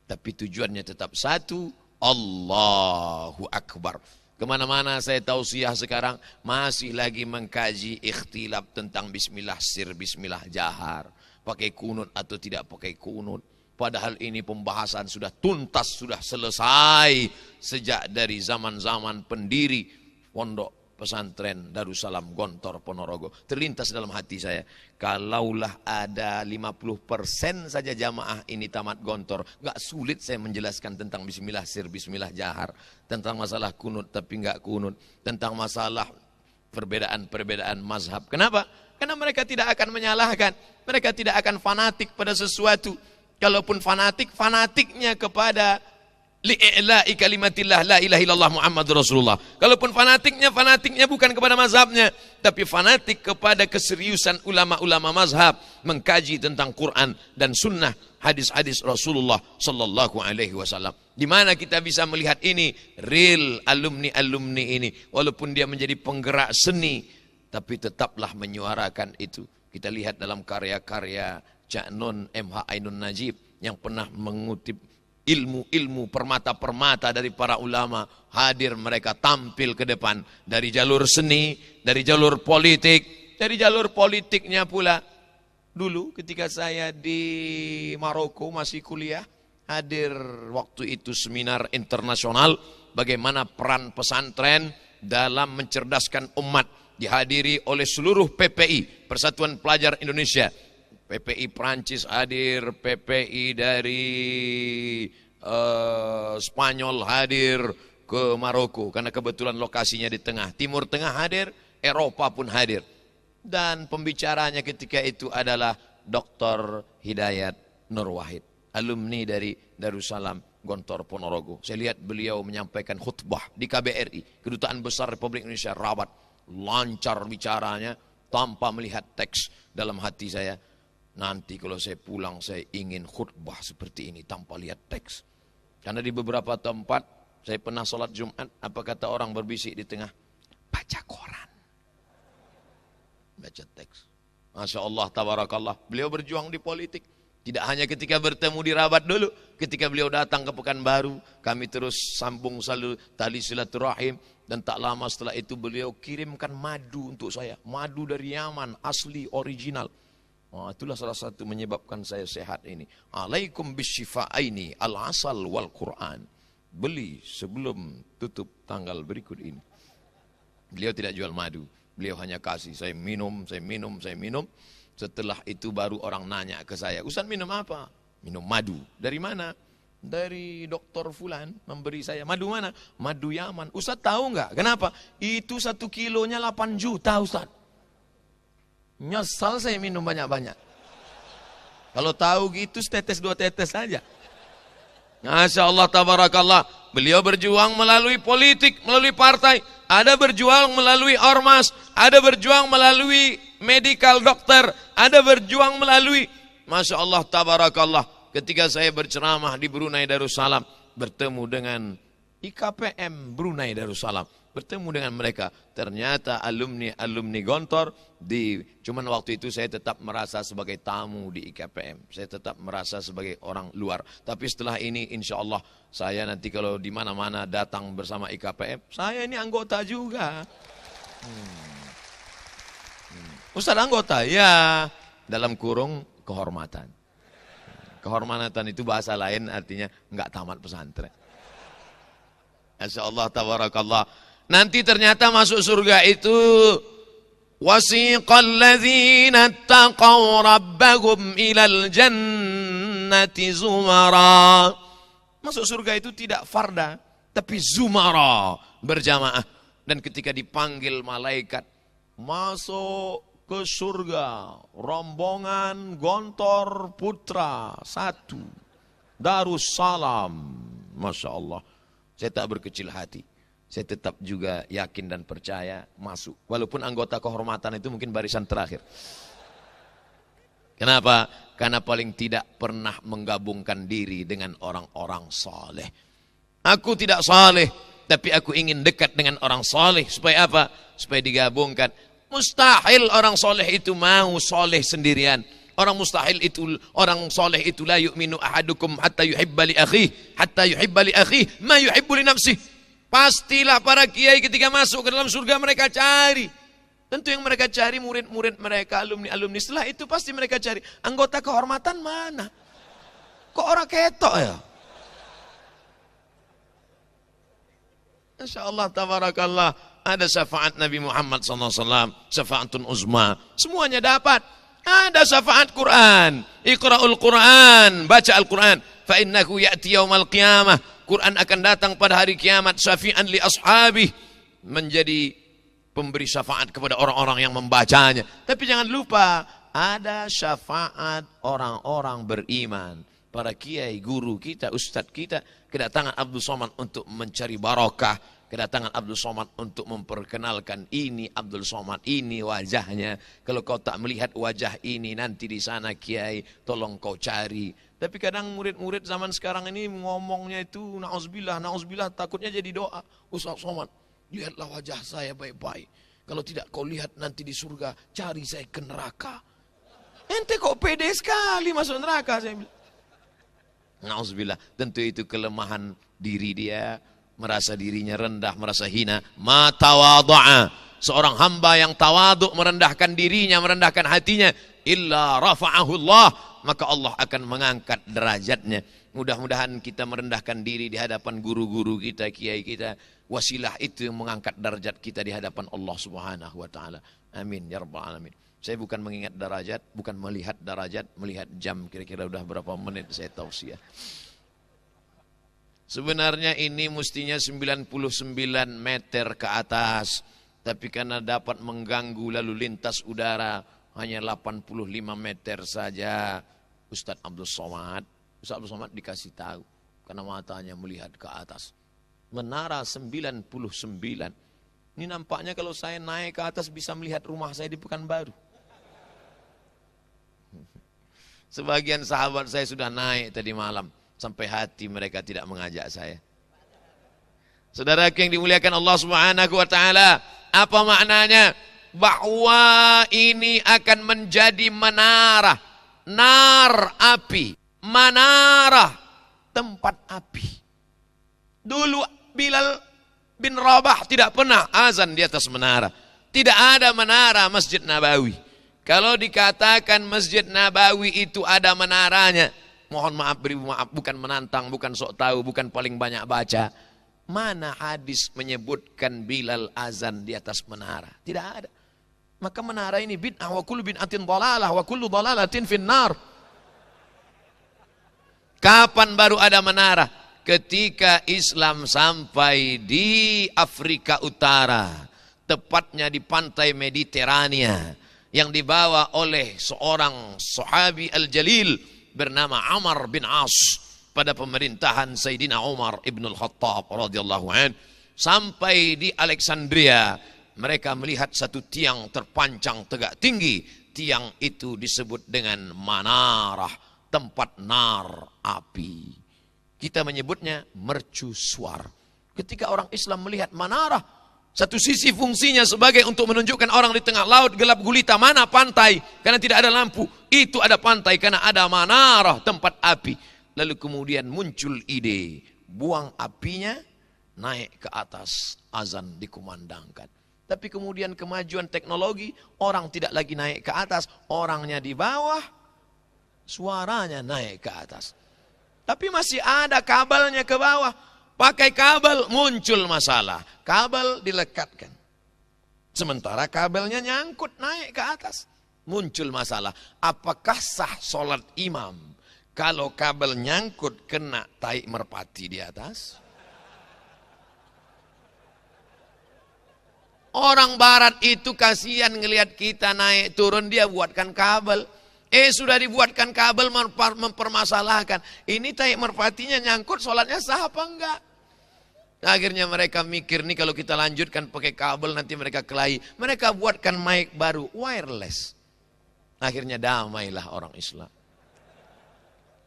A: Tapi tujuannya tetap satu, Allahu Akbar. Kemana-mana saya tausiah sekarang masih lagi mengkaji ikhtilaf tentang bismillah sir, bismillah jahar. Pakai kunut atau tidak pakai kunut. Padahal ini pembahasan sudah tuntas, sudah selesai sejak dari zaman-zaman pendiri pondok pesantren Darussalam Gontor Ponorogo. Terlintas dalam hati saya, kalaulah ada 50% saja jamaah ini tamat Gontor, gak sulit saya menjelaskan tentang bismillah sir, bismillah jahar, tentang masalah kunut tapi gak kunut, tentang masalah perbedaan-perbedaan mazhab. Kenapa? Karena mereka tidak akan menyalahkan, mereka tidak akan fanatik pada sesuatu. Kalaupun fanatik, fanatiknya kepada li'i'la'i kalimatillah la ilaha illallah Muhammadur Rasulullah. Kalaupun fanatiknya bukan kepada mazhabnya, tapi fanatik kepada keseriusan ulama-ulama mazhab mengkaji tentang Quran dan sunnah, hadis-hadis Rasulullah sallallahu alaihi wasallam. Di mana kita bisa melihat ini real alumni ini, walaupun dia menjadi penggerak seni, tapi tetaplah menyuarakan itu. Kita lihat dalam karya-karya Cak Nun MH Ainun Najib yang pernah mengutip ilmu-ilmu permata-permata dari para ulama, hadir mereka tampil ke depan dari jalur seni, dari jalur politik, dari jalur politiknya pula. Dulu ketika saya di Maroko masih kuliah, hadir waktu itu seminar internasional bagaimana peran pesantren dalam mencerdaskan umat, dihadiri oleh seluruh PPI, Persatuan Pelajar Indonesia. PPI Prancis hadir, PPI dari Spanyol hadir ke Maroko karena kebetulan lokasinya di tengah. Timur Tengah hadir, Eropa pun hadir. Dan pembicaranya ketika itu adalah Dr. Hidayat Nur Wahid, alumni dari Darussalam Gontor Ponorogo. Saya lihat beliau menyampaikan khutbah di KBRI, Kedutaan Besar Republik Indonesia Rabat. Lancar bicaranya tanpa melihat teks. Dalam hati saya, nanti kalau saya pulang saya ingin khutbah seperti ini tanpa lihat teks. Karena di beberapa tempat saya pernah sholat Jumat, apa kata orang berbisik di tengah? Baca koran. Baca teks. Masya Allah, tabarakallah. Beliau berjuang di politik. Tidak hanya ketika bertemu di Rabat dulu. Ketika beliau datang ke Pekanbaru, kami terus sambung selalu tali silaturahim. Dan tak lama setelah itu beliau kirimkan madu untuk saya. Madu dari Yaman, asli, original. Oh, itulah salah satu menyebabkan saya sehat ini. Alaikum bisyifa'aini al-asal wal Quran. beli sebelum tutup tanggal berikut ini. Beliau tidak jual madu, beliau hanya kasih, saya minum. Setelah itu baru orang nanya ke saya, Ustaz minum apa? Minum madu. Dari mana? Dari dokter Fulan memberi saya. Madu mana? Madu Yaman. Ustaz tahu nggak? Kenapa? Itu 1 kilonya 8 juta Ustaz. Nyesal saya minum banyak-banyak. Kalau tahu gitu setetes 2 tetes saja. Masya Allah tabarakallah. Beliau berjuang melalui politik, melalui partai. Ada berjuang melalui ormas. Ada berjuang melalui medical dokter. Ada berjuang melalui, Masya Allah tabarakallah. Ketika saya berceramah di Brunei Darussalam, bertemu dengan IKPM Brunei Darussalam, bertemu dengan mereka. Ternyata alumni Gontor. Cuman waktu itu saya tetap merasa sebagai tamu di IKPM. Saya tetap merasa sebagai orang luar. Tapi setelah ini insya Allah saya nanti kalau di mana-mana datang bersama IKPM, saya ini anggota juga. Ustaz anggota? Ya, dalam kurung kehormatan. Kehormatan itu bahasa lain artinya enggak tamat pesantren. Masya Allah tabarakallah. Nanti ternyata masuk surga itu wasiqal ladzina taqaw rabbahum ilal jannati zumara. Masuk surga itu tidak farda, tapi zumara, berjamaah. Dan ketika dipanggil malaikat masuk ke surga, rombongan Gontor Putra 1 Darussalam. Masya Allah. Saya tak berkecil hati. Saya tetap juga yakin dan percaya masuk. Walaupun anggota kehormatan itu mungkin barisan terakhir. Kenapa? Karena paling tidak pernah menggabungkan diri dengan orang-orang saleh. Aku tidak saleh, tapi aku ingin dekat dengan orang saleh. Supaya apa? Supaya digabungkan. Mustahil orang soleh itu mau soleh sendirian. Orang soleh itu la yu'minu ahadukum hatta yuhibba li akhihi ma yuhibbu li nafsihi. Pastilah para kiai ketika masuk ke dalam surga mereka cari. Tentu yang mereka cari murid-murid mereka, alumni-alumni. Setelah itu pasti mereka cari anggota kehormatan mana? Kok orang ketok ya? Masya Allah tabarakallah. Ada syafaat Nabi Muhammad SAW, syafaatun uzma. Semuanya dapat. Ada syafaat Quran. Iqra'ul Quran. Baca Al-Quran. Fa'innahu ya'ti yawmal qiyamah. Quran akan datang pada hari kiamat. Syafi'an li ashabih. Menjadi pemberi syafaat kepada orang-orang yang membacanya. Tapi jangan lupa. Ada syafaat orang-orang beriman. Para kiai, guru kita, ustadz kita. Kedatangan Abdul Somad untuk mencari barokah. Kedatangan Abdul Somad untuk memperkenalkan ini Abdul Somad, ini wajahnya. Kalau kau tak melihat wajah ini nanti di sana kiai, tolong kau cari. Tapi kadang murid-murid zaman sekarang ini ngomongnya itu na'udzubillah, takutnya jadi doa. Ustaz Somad, lihatlah wajah saya baik-baik. Kalau tidak kau lihat nanti di surga, cari saya ke neraka. Ente kok pede sekali masuk neraka, saya bilang. Na'udzubillah, tentu itu kelemahan diri dia. Merasa dirinya rendah, merasa hina. Ma tawadha'a. Seorang hamba yang tawaduk merendahkan dirinya, merendahkan hatinya. Illa rafa'ahu Allah. Maka Allah akan mengangkat derajatnya. Mudah-mudahan kita merendahkan diri di hadapan guru-guru kita, kiai kita. Wasilah itu yang mengangkat derajat kita di hadapan Allah Subhanahu wa ta'ala. Amin. Ya Rabbal Alamin. Saya bukan mengingat derajat, bukan melihat derajat, melihat jam. Kira-kira udah berapa menit saya tausiah. Sebenarnya ini mestinya 99 meter ke atas. Tapi karena dapat mengganggu lalu lintas udara, hanya 85 meter saja. Ustaz Abdul Somad dikasih tahu. Karena matanya melihat ke atas. Menara 99. Ini nampaknya kalau saya naik ke atas bisa melihat rumah saya di Pekanbaru. Sebagian sahabat saya sudah naik tadi malam. Sampai hati mereka tidak mengajak saya. Saudara yang dimuliakan Allah Subhanahu wa ta'ala. Apa maknanya? Bahwa ini akan menjadi menara. Nar api. Manara. Tempat api. Dulu Bilal bin Rabah tidak pernah azan di atas menara. Tidak ada menara Masjid Nabawi. Kalau dikatakan Masjid Nabawi itu ada menaranya, mohon maaf beribu maaf, bukan menantang, bukan sok tahu, bukan paling banyak baca. Mana hadis menyebutkan Bilal azan di atas menara? Tidak ada. Maka menara ini bid'ah, wa kullu bid'atin dhalalah wa kullu dhalalatin finnar. Kapan baru ada menara? Ketika Islam sampai di Afrika Utara, tepatnya di pantai Mediterania, yang dibawa oleh seorang sahabi al-jalil bernama Amr bin As pada pemerintahan Sayyidina Umar ibn al-Khattab radhiyallahu anhu. Sampai di Alexandria, mereka melihat satu tiang terpancang tegak tinggi. Tiang itu disebut dengan manarah, tempat nar, api. Kita menyebutnya mercusuar. Ketika orang Islam melihat manarah, satu sisi fungsinya sebagai untuk menunjukkan orang di tengah laut gelap gulita, mana pantai, karena tidak ada lampu. Itu ada pantai karena ada manarah, tempat api. Lalu kemudian muncul ide, buang apinya, naik ke atas, azan dikumandangkan. Tapi kemudian kemajuan teknologi, orang tidak lagi naik ke atas, orangnya di bawah, suaranya naik ke atas. Tapi masih ada kabelnya ke bawah. Pakai kabel muncul masalah. Kabel dilekatkan. Sementara kabelnya nyangkut naik ke atas. Muncul masalah. Apakah sah sholat imam kalau kabel nyangkut kena tai merpati di atas? Orang barat itu kasihan ngelihat kita naik turun, dia buatkan kabel. Sudah dibuatkan kabel, mempermasalahkan. Ini tai merpatinya nyangkut, sholatnya sah apa enggak? Akhirnya mereka mikir nih, kalau kita lanjutkan pakai kabel nanti mereka kelahi. Mereka buatkan mic baru, wireless. Akhirnya damailah orang Islam.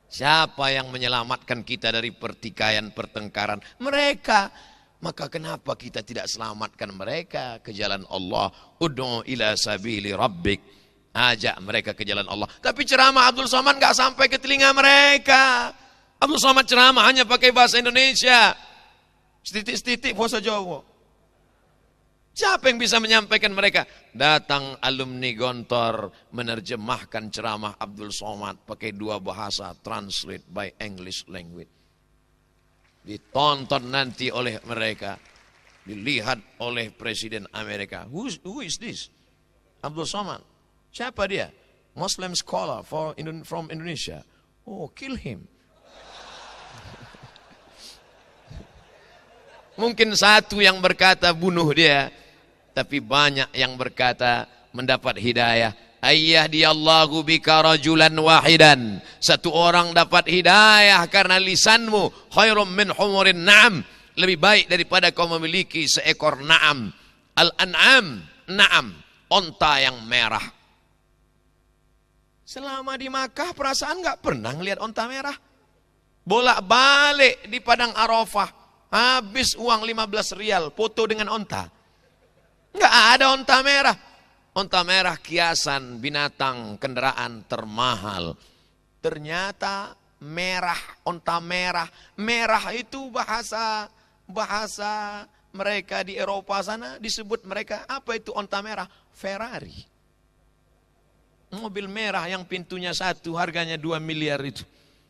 A: Siapa yang menyelamatkan kita dari pertikaian, pertengkaran? Mereka. Maka kenapa kita tidak selamatkan mereka ke jalan Allah? Ud'u ila sabili rabbik. Ajak mereka ke jalan Allah. Tapi ceramah Abdul Somad gak sampai ke telinga mereka. Abdul Somad ceramah hanya pakai bahasa Indonesia. Setitik-setitik bahasa Jawa. Siapa yang bisa menyampaikan mereka? Datang alumni Gontor menerjemahkan ceramah Abdul Somad pakai dua bahasa, translate by English language. Ditonton nanti oleh mereka, dilihat oleh Presiden Amerika. Who is this? Abdul Somad. Siapa dia? Muslim scholar from Indonesia. Oh, kill him. Mungkin satu yang berkata bunuh dia, tapi banyak yang berkata mendapat hidayah. Ayyadiyallahu bika rajulan wahidan. Satu orang dapat hidayah karena lisanmu. Khairum min humurin na'am. Lebih baik daripada kau memiliki seekor na'am. Al-an'am, na'am, onta yang merah. Selama di Makkah perasaan gak pernah ngelihat onta merah. Bolak-balik di Padang Arafah. Habis uang 15 rial foto dengan onta. Gak ada onta merah. Onta merah kiasan binatang kendaraan termahal. Ternyata merah, onta merah. Merah itu bahasa mereka di Eropa sana disebut mereka, apa itu onta merah? Ferrari. Mobil merah yang pintunya satu harganya 2 miliar itu.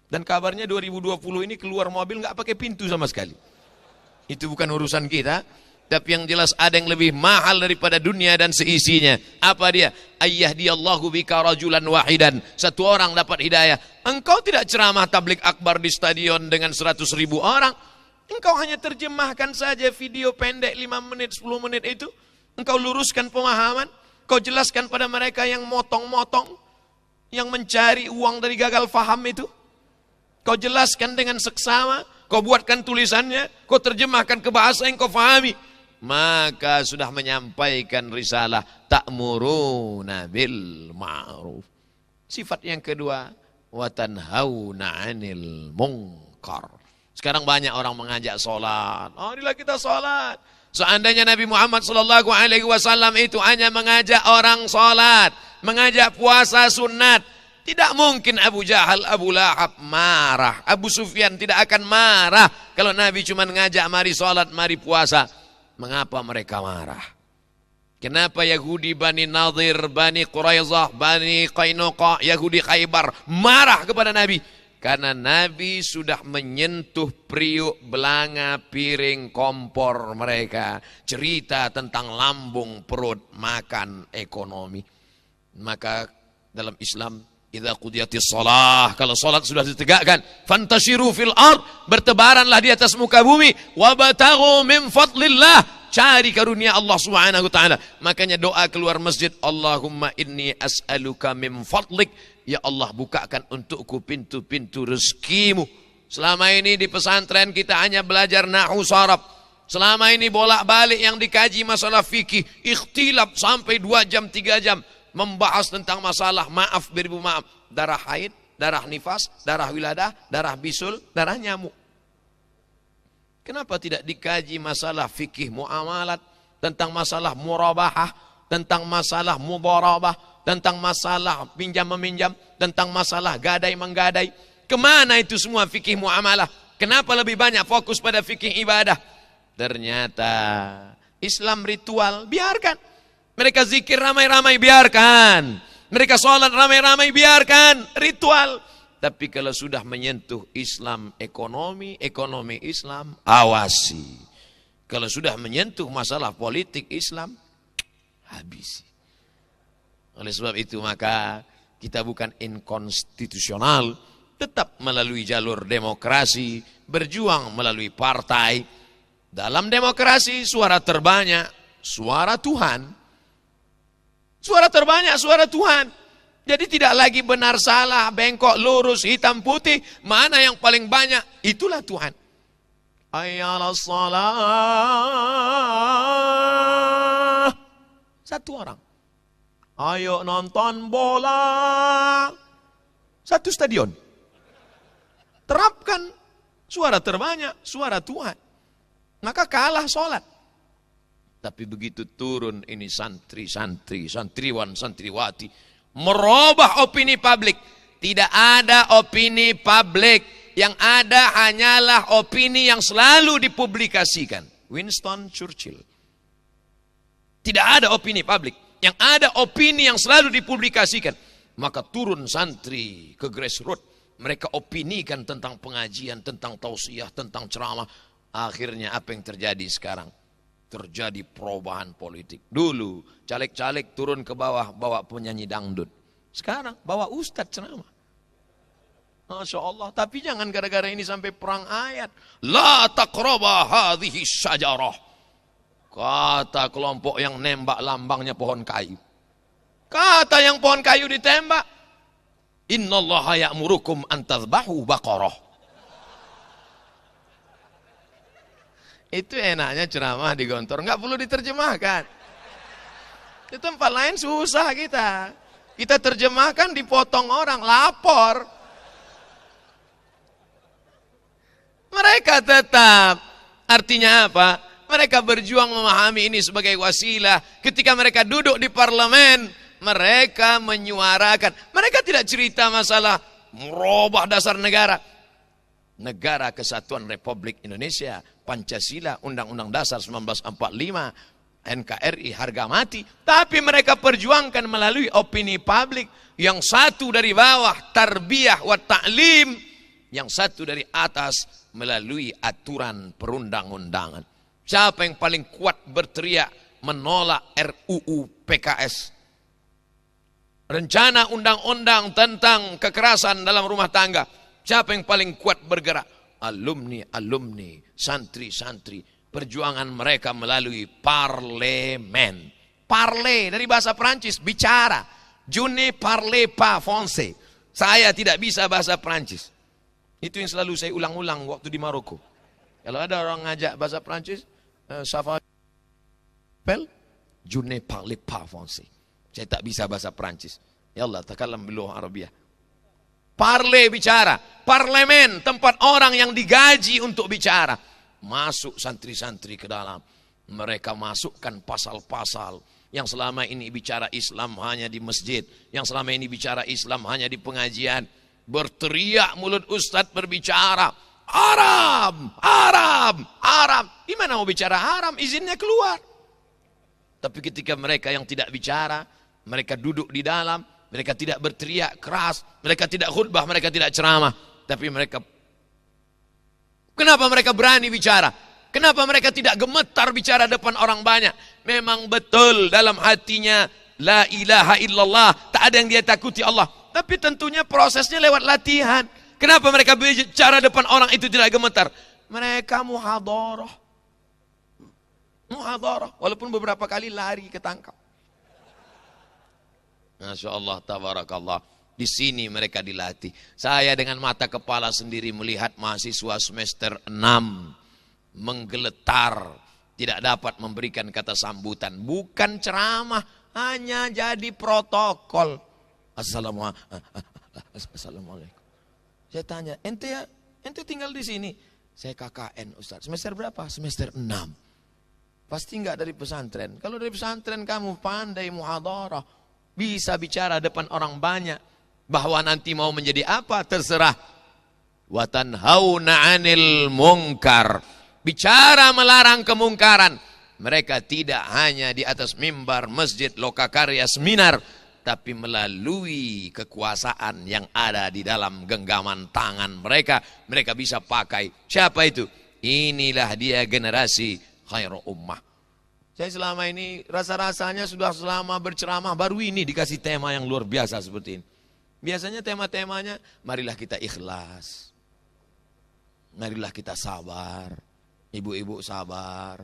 A: Dan kabarnya 2020 ini keluar mobil nggak pakai pintu sama sekali. Itu bukan urusan kita. Tapi yang jelas ada yang lebih mahal daripada dunia dan seisinya. Apa dia? Ayyadiyallahu bika rajulan wahidan. Satu orang dapat hidayah. Engkau tidak ceramah tablik akbar di stadion dengan 100.000 orang. Engkau hanya terjemahkan saja video pendek 5 menit, 10 menit itu. Engkau luruskan pemahaman. Kau jelaskan pada mereka yang motong-motong, yang mencari uang dari gagal faham itu. Kau jelaskan dengan seksama, kau buatkan tulisannya, kau terjemahkan ke bahasa yang kau fahami. Maka sudah menyampaikan risalah ta'muruna bil ma'ruf. Sifat yang kedua, wa tanhauna 'anil munkar. Sekarang banyak orang mengajak sholat. Oh, inilah kita sholat. Seandainya Nabi Muhammad SAW itu hanya mengajak orang sholat, mengajak puasa sunat, tidak mungkin Abu Jahal, Abu Lahab marah. Abu Sufyan tidak akan marah kalau Nabi cuma mengajak mari sholat, mari puasa. Mengapa mereka marah? Kenapa Yahudi Bani Nadir, Bani Quraizah, Bani Qainuqa, Yahudi Khaybar marah kepada Nabi? Karena Nabi sudah menyentuh priuk, belanga, piring, kompor mereka. Cerita tentang lambung, perut, makan, ekonomi. Maka dalam Islam, idza qudiyatis shalah, kalau salat sudah ditegakkan, fantashiru fil ard, bertebaranlah di atas muka bumi, wabtaghu min fadlillah, cari karunia Allah Subhanahu wa taala. Makanya doa keluar masjid, Allahumma inni as'aluka min fadlik, ya Allah bukakan untukku pintu-pintu rezekimu. Selama ini di pesantren kita hanya belajar nahwu saraf. Selama ini bolak-balik yang dikaji masalah fikih, ikhtilaf sampai 2 jam 3 jam membahas tentang masalah, maaf beribu maaf, darah haid, darah nifas, darah wiladah, darah bisul, darah nyamuk. Kenapa tidak dikaji masalah fikih muamalat, tentang masalah murabahah, tentang masalah mudharabah, tentang masalah pinjam-meminjam, tentang masalah gadai-menggadai. Kemana itu semua fikih muamalah? Kenapa lebih banyak fokus pada fikih ibadah? Ternyata Islam ritual, biarkan. Mereka zikir ramai-ramai, biarkan. Mereka sholat ramai-ramai, biarkan. Ritual. Tapi kalau sudah menyentuh Islam ekonomi, ekonomi Islam, awasi. Kalau sudah menyentuh masalah politik Islam, habisi. Oleh sebab itu maka kita bukan inkonstitusional, tetap melalui jalur demokrasi, berjuang melalui partai. Dalam demokrasi suara terbanyak, suara Tuhan. Suara terbanyak, suara Tuhan. Jadi tidak lagi benar salah, bengkok lurus, hitam putih, mana yang paling banyak, itulah Tuhan. Ayyalas salah. Satu orang. Ayo nonton bola. Satu stadion. Terapkan suara terbanyak, suara Tuhan. Maka kalah sholat. Tapi begitu turun ini santri-santri, santriwan, santriwati, merubah opini publik. Tidak ada opini publik. Yang ada hanyalah opini yang selalu dipublikasikan. Winston Churchill. Tidak ada opini publik. Yang ada opini yang selalu dipublikasikan. Maka turun santri ke grassroots. Mereka opinikan tentang pengajian, tentang tausiah, tentang ceramah. Akhirnya apa yang terjadi sekarang? Terjadi perubahan politik. Dulu caleg-caleg turun ke bawah bawa penyanyi dangdut. Sekarang bawa ustadz ceramah. Masya Allah. Tapi jangan gara-gara ini sampai perang ayat. La taqraba hadhihi syajarah. Kata kelompok yang nembak lambangnya pohon kayu. Kata yang pohon kayu ditembak, innallaha ya'murukum an tadhbahu baqarah. Itu enaknya ceramah di Gontor, enggak perlu diterjemahkan. Di tempat lain susah kita. Kita terjemahkan dipotong orang, lapor. Mereka tetap, artinya apa? Mereka berjuang memahami ini sebagai wasilah. Ketika mereka duduk di parlemen, mereka menyuarakan. Mereka tidak cerita masalah merubah dasar negara. Negara Kesatuan Republik Indonesia, Pancasila, Undang-Undang Dasar 1945, NKRI, harga mati. Tapi mereka perjuangkan melalui opini publik. Yang satu dari bawah, tarbiyah wa ta'lim. Yang satu dari atas, melalui aturan perundang-undangan. Siapa yang paling kuat berteriak menolak RUU PKS? Rencana undang-undang tentang kekerasan dalam rumah tangga. Siapa yang paling kuat bergerak? Alumni, santri-santri. Perjuangan mereka melalui parlemen. Parler dari bahasa Prancis, bicara. Je ne parle pas français. Saya tidak bisa bahasa Prancis. Itu yang selalu saya ulang-ulang waktu di Maroko. Kalau ada orang ngajak bahasa Prancis, je ne parle pas français. Saya tak bisa bahasa Prancis. Ya Allah, takallam bil lugha Arabiyah. Parle, bicara. Parlemen, tempat orang yang digaji untuk bicara. Masuk santri-santri ke dalam. Mereka masukkan pasal-pasal yang selama ini bicara Islam hanya di masjid, yang selama ini bicara Islam hanya di pengajian. Berteriak mulut ustadz berbicara, haram, haram, haram. Gimana mau bicara haram? Izinnya keluar. Tapi ketika mereka yang tidak bicara, mereka duduk di dalam, mereka tidak berteriak keras, mereka tidak khutbah, mereka tidak ceramah. Tapi kenapa mereka berani bicara? Kenapa mereka tidak gemetar bicara depan orang banyak? Memang betul dalam hatinya la ilaha illallah, tak ada yang dia takuti Allah. Tapi tentunya prosesnya lewat latihan. Kenapa mereka bicara depan orang itu tidak gemetar? Mereka muhadharah. Muhadharah, walaupun beberapa kali lari ketangkap. Masya Allah, tabarakallah. Di sini mereka dilatih. Saya dengan mata kepala sendiri melihat mahasiswa semester 6 menggeletar, tidak dapat memberikan kata sambutan. Bukan ceramah, hanya jadi protokol. Assalamualaikum. Saya tanya, ente tinggal di sini? Saya KKN Ustaz. Semester berapa? Semester 6. Pasti enggak dari pesantren. Kalau dari pesantren kamu pandai muhadharah, bisa bicara depan orang banyak. Bahwa nanti mau menjadi apa terserah. Wa tanhauna 'anil munkar. Bicara melarang kemungkaran. Mereka tidak hanya di atas mimbar masjid lokakarya seminar, tapi melalui kekuasaan yang ada di dalam genggaman tangan mereka. Mereka bisa pakai. Siapa itu? Inilah dia generasi khairul ummah. Saya selama ini rasa-rasanya sudah selama berceramah baru ini dikasih tema yang luar biasa seperti ini. Biasanya tema-temanya marilah kita ikhlas. Marilah kita sabar. Ibu-ibu sabar.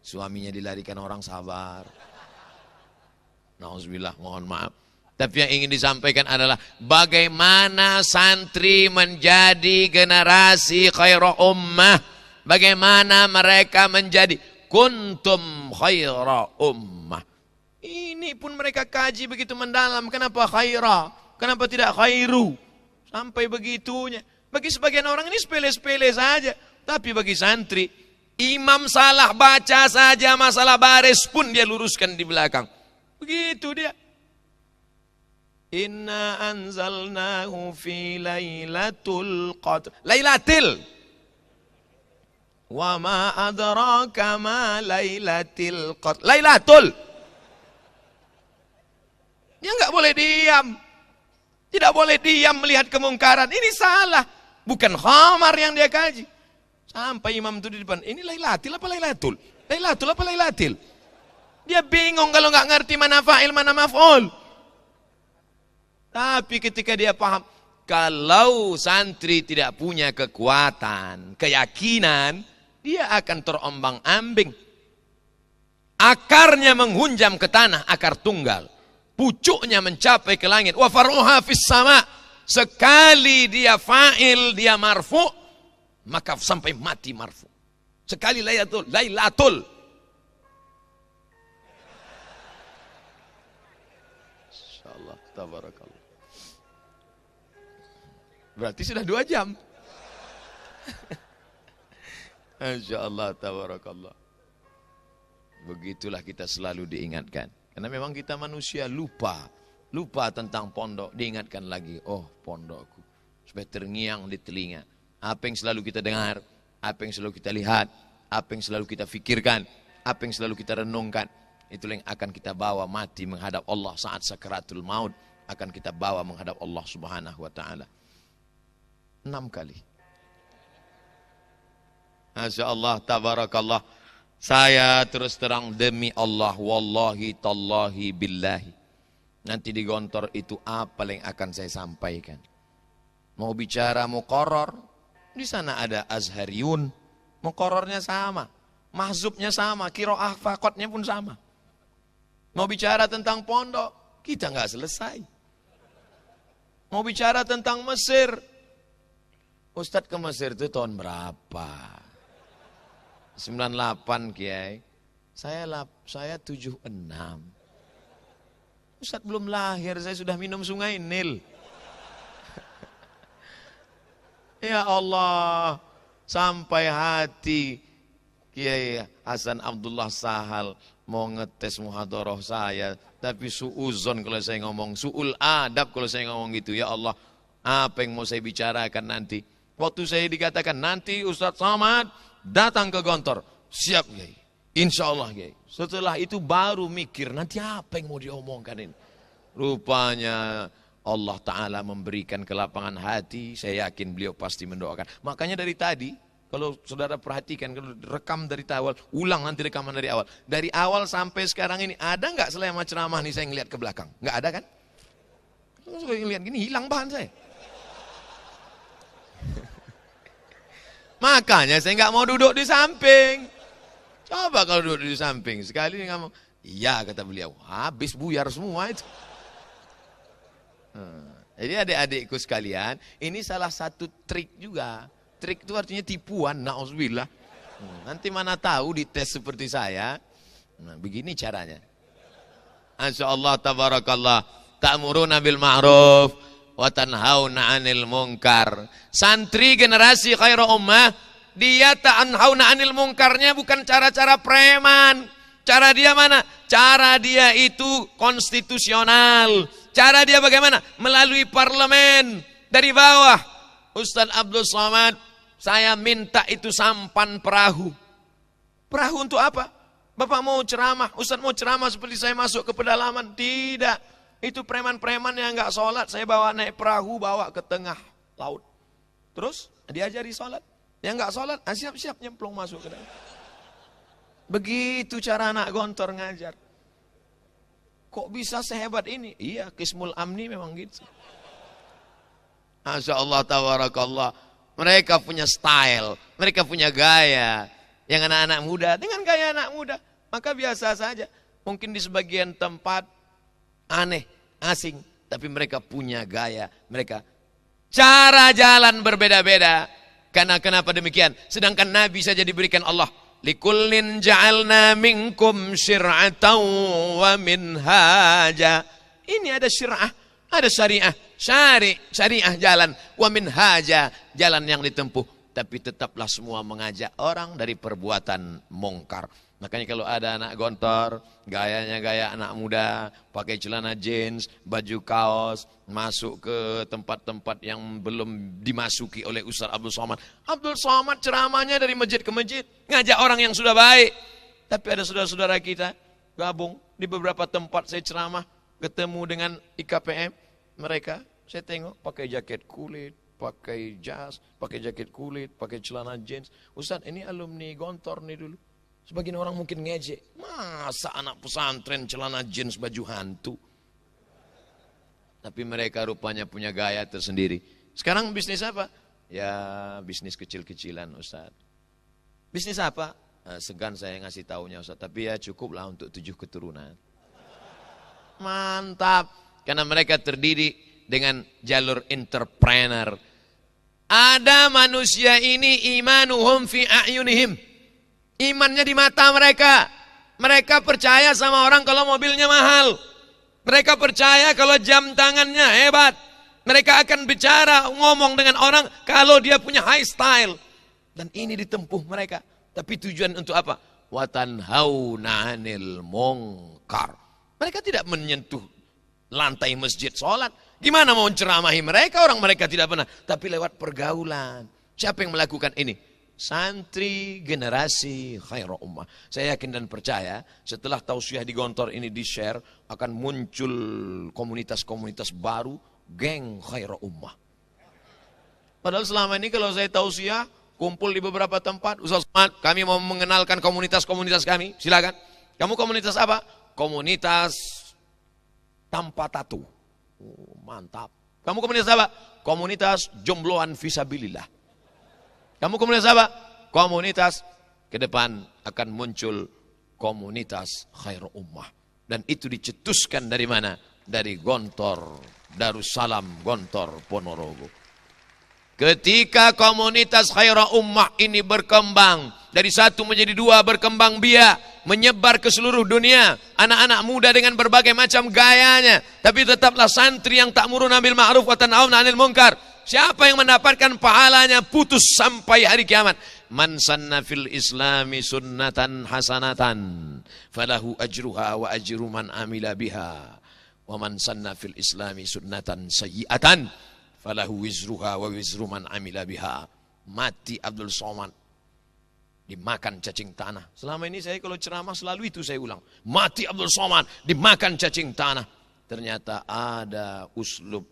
A: Suaminya dilarikan orang sabar. Nauzubillah, mohon maaf. Tapi yang ingin disampaikan adalah bagaimana santri menjadi generasi khairul ummah. Bagaimana mereka menjadi kuntum khaira ummah. Ini pun mereka kaji begitu mendalam. Kenapa khaira? Kenapa tidak khairu? Sampai begitunya. Bagi sebagian orang ini sepele-sepele saja. Tapi bagi santri, imam salah baca saja masalah baris pun dia luruskan di belakang. Begitu dia. Inna anzalnahu fi lailatul qadr. Lailatul. Wa ma adraka ma lailatul qadr. Lailatul. Dia enggak boleh diam. Tidak boleh diam melihat kemungkaran. Ini salah. Bukan khamar yang dia kaji. Sampai imam itu di depan. Ini lailatul apa lailatul? Lailatul apa lailatul? Dia bingung kalau enggak ngerti mana fa'il mana maf'ul. Tapi ketika dia paham. Kalau santri tidak punya kekuatan, keyakinan, dia akan terombang-ambing. Akarnya menghunjam ke tanah, akar tunggal. Pucuknya mencapai ke langit. Wa faruha fis sama. Sekali dia fa'il, dia marfu, maka sampai mati marfu. Sekali lailatul. Insyaallah, tabarakallah. Berarti sudah 2 jam. Insyaallah, tabarakallah. Begitulah kita selalu diingatkan. Karena memang kita manusia lupa tentang pondok, diingatkan lagi, oh pondokku, supaya terngiang di telinga. Apa yang selalu kita dengar, apa yang selalu kita lihat, apa yang selalu kita fikirkan, apa yang selalu kita renungkan, itulah yang akan kita bawa mati menghadap Allah saat sakaratul maut, akan kita bawa menghadap Allah Subhanahu wa taala. 6 kali. Masya Allah, tabarakallah. Saya terus terang demi Allah, wallahi tallahi billahi. Nanti di gontor itu apa yang akan saya sampaikan. Mau bicara muqarrar, di sana ada azhariyun, muqarrarnya sama, mahzubnya sama, qiraah faqatnya pun sama. Mau bicara tentang pondok, kita nggak selesai. Mau bicara tentang Mesir, Ustadz ke Mesir itu tahun berapa? 98 Kiai. Saya 76. Ustaz belum lahir, saya sudah minum sungai Nil. Ya Allah, sampai hati Kiai Hasan Abdullah Sahal mau ngetes muhadharah saya, tapi suuzon kalau saya ngomong, suul adab kalau saya ngomong gitu. Ya Allah, apa yang mau saya bicarakan nanti? Waktu saya dikatakan nanti Ustaz Samad datang ke gontor, siap Kiai, insya Allah Kiai. Setelah itu baru mikir nanti apa yang mau diomongkan ini. Rupanya Allah Ta'ala memberikan kelapangan hati, saya yakin beliau pasti mendoakan. Makanya dari tadi, kalau saudara perhatikan, kalau rekam dari awal, ulang nanti rekaman dari awal. Dari awal sampai sekarang ini, ada nggak selama ceramah nih saya ngeliat ke belakang? Nggak ada kan? Saya ngeliat gini, hilang bahan saya. Makanya saya nggak mau duduk di samping. Coba kalau duduk di samping, sekali nggak mau. Iya kata beliau, habis buyar semua itu. Jadi adik-adikku sekalian, ini salah satu trik juga. Trik itu artinya tipuan, na'udzubillah. Nanti mana tahu dites seperti saya. Nah, begini caranya. Insyaallah tabarakallah, ta'muruna bil ma'ruf wa tanhauna 'anil munkar. Santri generasi khairul ummah, dia tanhauna 'anil munkarnya bukan cara-cara preman. Cara dia mana? Cara dia itu konstitusional. Cara dia bagaimana? Melalui parlemen. Dari bawah. Ustaz Abdul Somad, saya minta itu sampan perahu. Perahu untuk apa? Bapak mau ceramah, Ustaz mau ceramah seperti saya masuk ke pedalaman. Tidak. Itu preman-preman yang enggak sholat, saya bawa naik perahu, bawa ke tengah laut. Terus diajari sholat. Yang enggak sholat, siap-siap nyemplung masuk ke dalam. Begitu cara anak gontor ngajar. Kok bisa sehebat ini? Iya, Qismul Amni memang gitu. Masya Allah, tabarakallah. Mereka punya style, mereka punya gaya. Yang anak-anak muda, dengan gaya anak muda, maka biasa saja. Mungkin di sebagian tempat aneh, asing, tapi mereka punya gaya. Mereka cara jalan berbeda-beda. Karena kenapa demikian? Sedangkan Nabi saja diberikan Allah, likullin ja'alna minkum syir'atan wa minhaja. Ini ada syir'ah, ada syariah. Syariah jalan, wa minhaja, jalan yang ditempuh. Tapi tetaplah semua mengajak orang dari perbuatan mungkar. Makanya kalau ada anak gontor, gayanya gaya anak muda, pakai celana jeans, baju kaos, masuk ke tempat-tempat yang belum dimasuki oleh Ustaz Abdul Somad. Abdul Somad ceramahnya dari masjid ke masjid, ngajak orang yang sudah baik. Tapi ada saudara-saudara kita gabung di beberapa tempat saya ceramah, ketemu dengan IKPM, mereka saya tengok pakai jaket kulit, pakai jas, pakai jaket kulit, pakai celana jeans. Ustaz, ini alumni gontor nih dulu. Sebagian orang mungkin ngejek, masa anak pesantren celana jeans baju hantu? Tapi mereka rupanya punya gaya tersendiri. Sekarang bisnis apa? Ya bisnis kecil-kecilan Ustaz. Bisnis apa? Segan saya ngasih taunya Ustaz, tapi ya cukuplah untuk 7 keturunan. Mantap, karena mereka terdiri dengan jalur entrepreneur. Ada manusia ini imanuhum fi a'yunihim. Imannya di mata mereka. Mereka percaya sama orang kalau mobilnya mahal. Mereka percaya kalau jam tangannya hebat. Mereka akan bicara, ngomong dengan orang kalau dia punya high style. Dan ini ditempuh mereka. Tapi tujuan untuk apa? Watanhauna 'anil munkar. Mereka tidak menyentuh lantai masjid sholat. Gimana mau ceramahi mereka? Orang mereka tidak pernah. Tapi lewat pergaulan. Siapa yang melakukan ini? Santri generasi khairul ummah. Saya yakin dan percaya setelah tausiah di Gontor ini di-share, akan muncul komunitas-komunitas baru, geng khairul ummah. Padahal selama ini kalau saya tausiah, kumpul di beberapa tempat, Ustaz Somad, kami mau mengenalkan komunitas-komunitas kami, silakan. Kamu komunitas apa? Komunitas tanpa tato. Oh, mantap. Kamu komunitas apa? Komunitas jombloan fisabilillah. Kamu komunitas apa? Komunitas. Ke depan akan muncul komunitas khairul ummah. Dan itu dicetuskan dari mana? Dari Gontor Darussalam Gontor Ponorogo. Ketika komunitas khairul ummah ini berkembang, dari 1 menjadi 2, berkembang biak, menyebar ke seluruh dunia, anak-anak muda dengan berbagai macam gayanya, tapi tetaplah santri yang ta'muruna bil ma'ruf wa tanhauna 'anil munkar. Siapa yang mendapatkan pahalanya putus sampai hari kiamat? Man sanna fil islami sunnatan hasanatan falahu ajruha wa ajru man amila biha. Wa man sanna fil islami sunnatan sayyi'atan falahu wizruha wa wizru man amila biha. Mati Abdul Somad, dimakan cacing tanah. Selama ini saya kalau ceramah selalu itu saya ulang. Mati Abdul Somad, dimakan cacing tanah. Ternyata ada uslub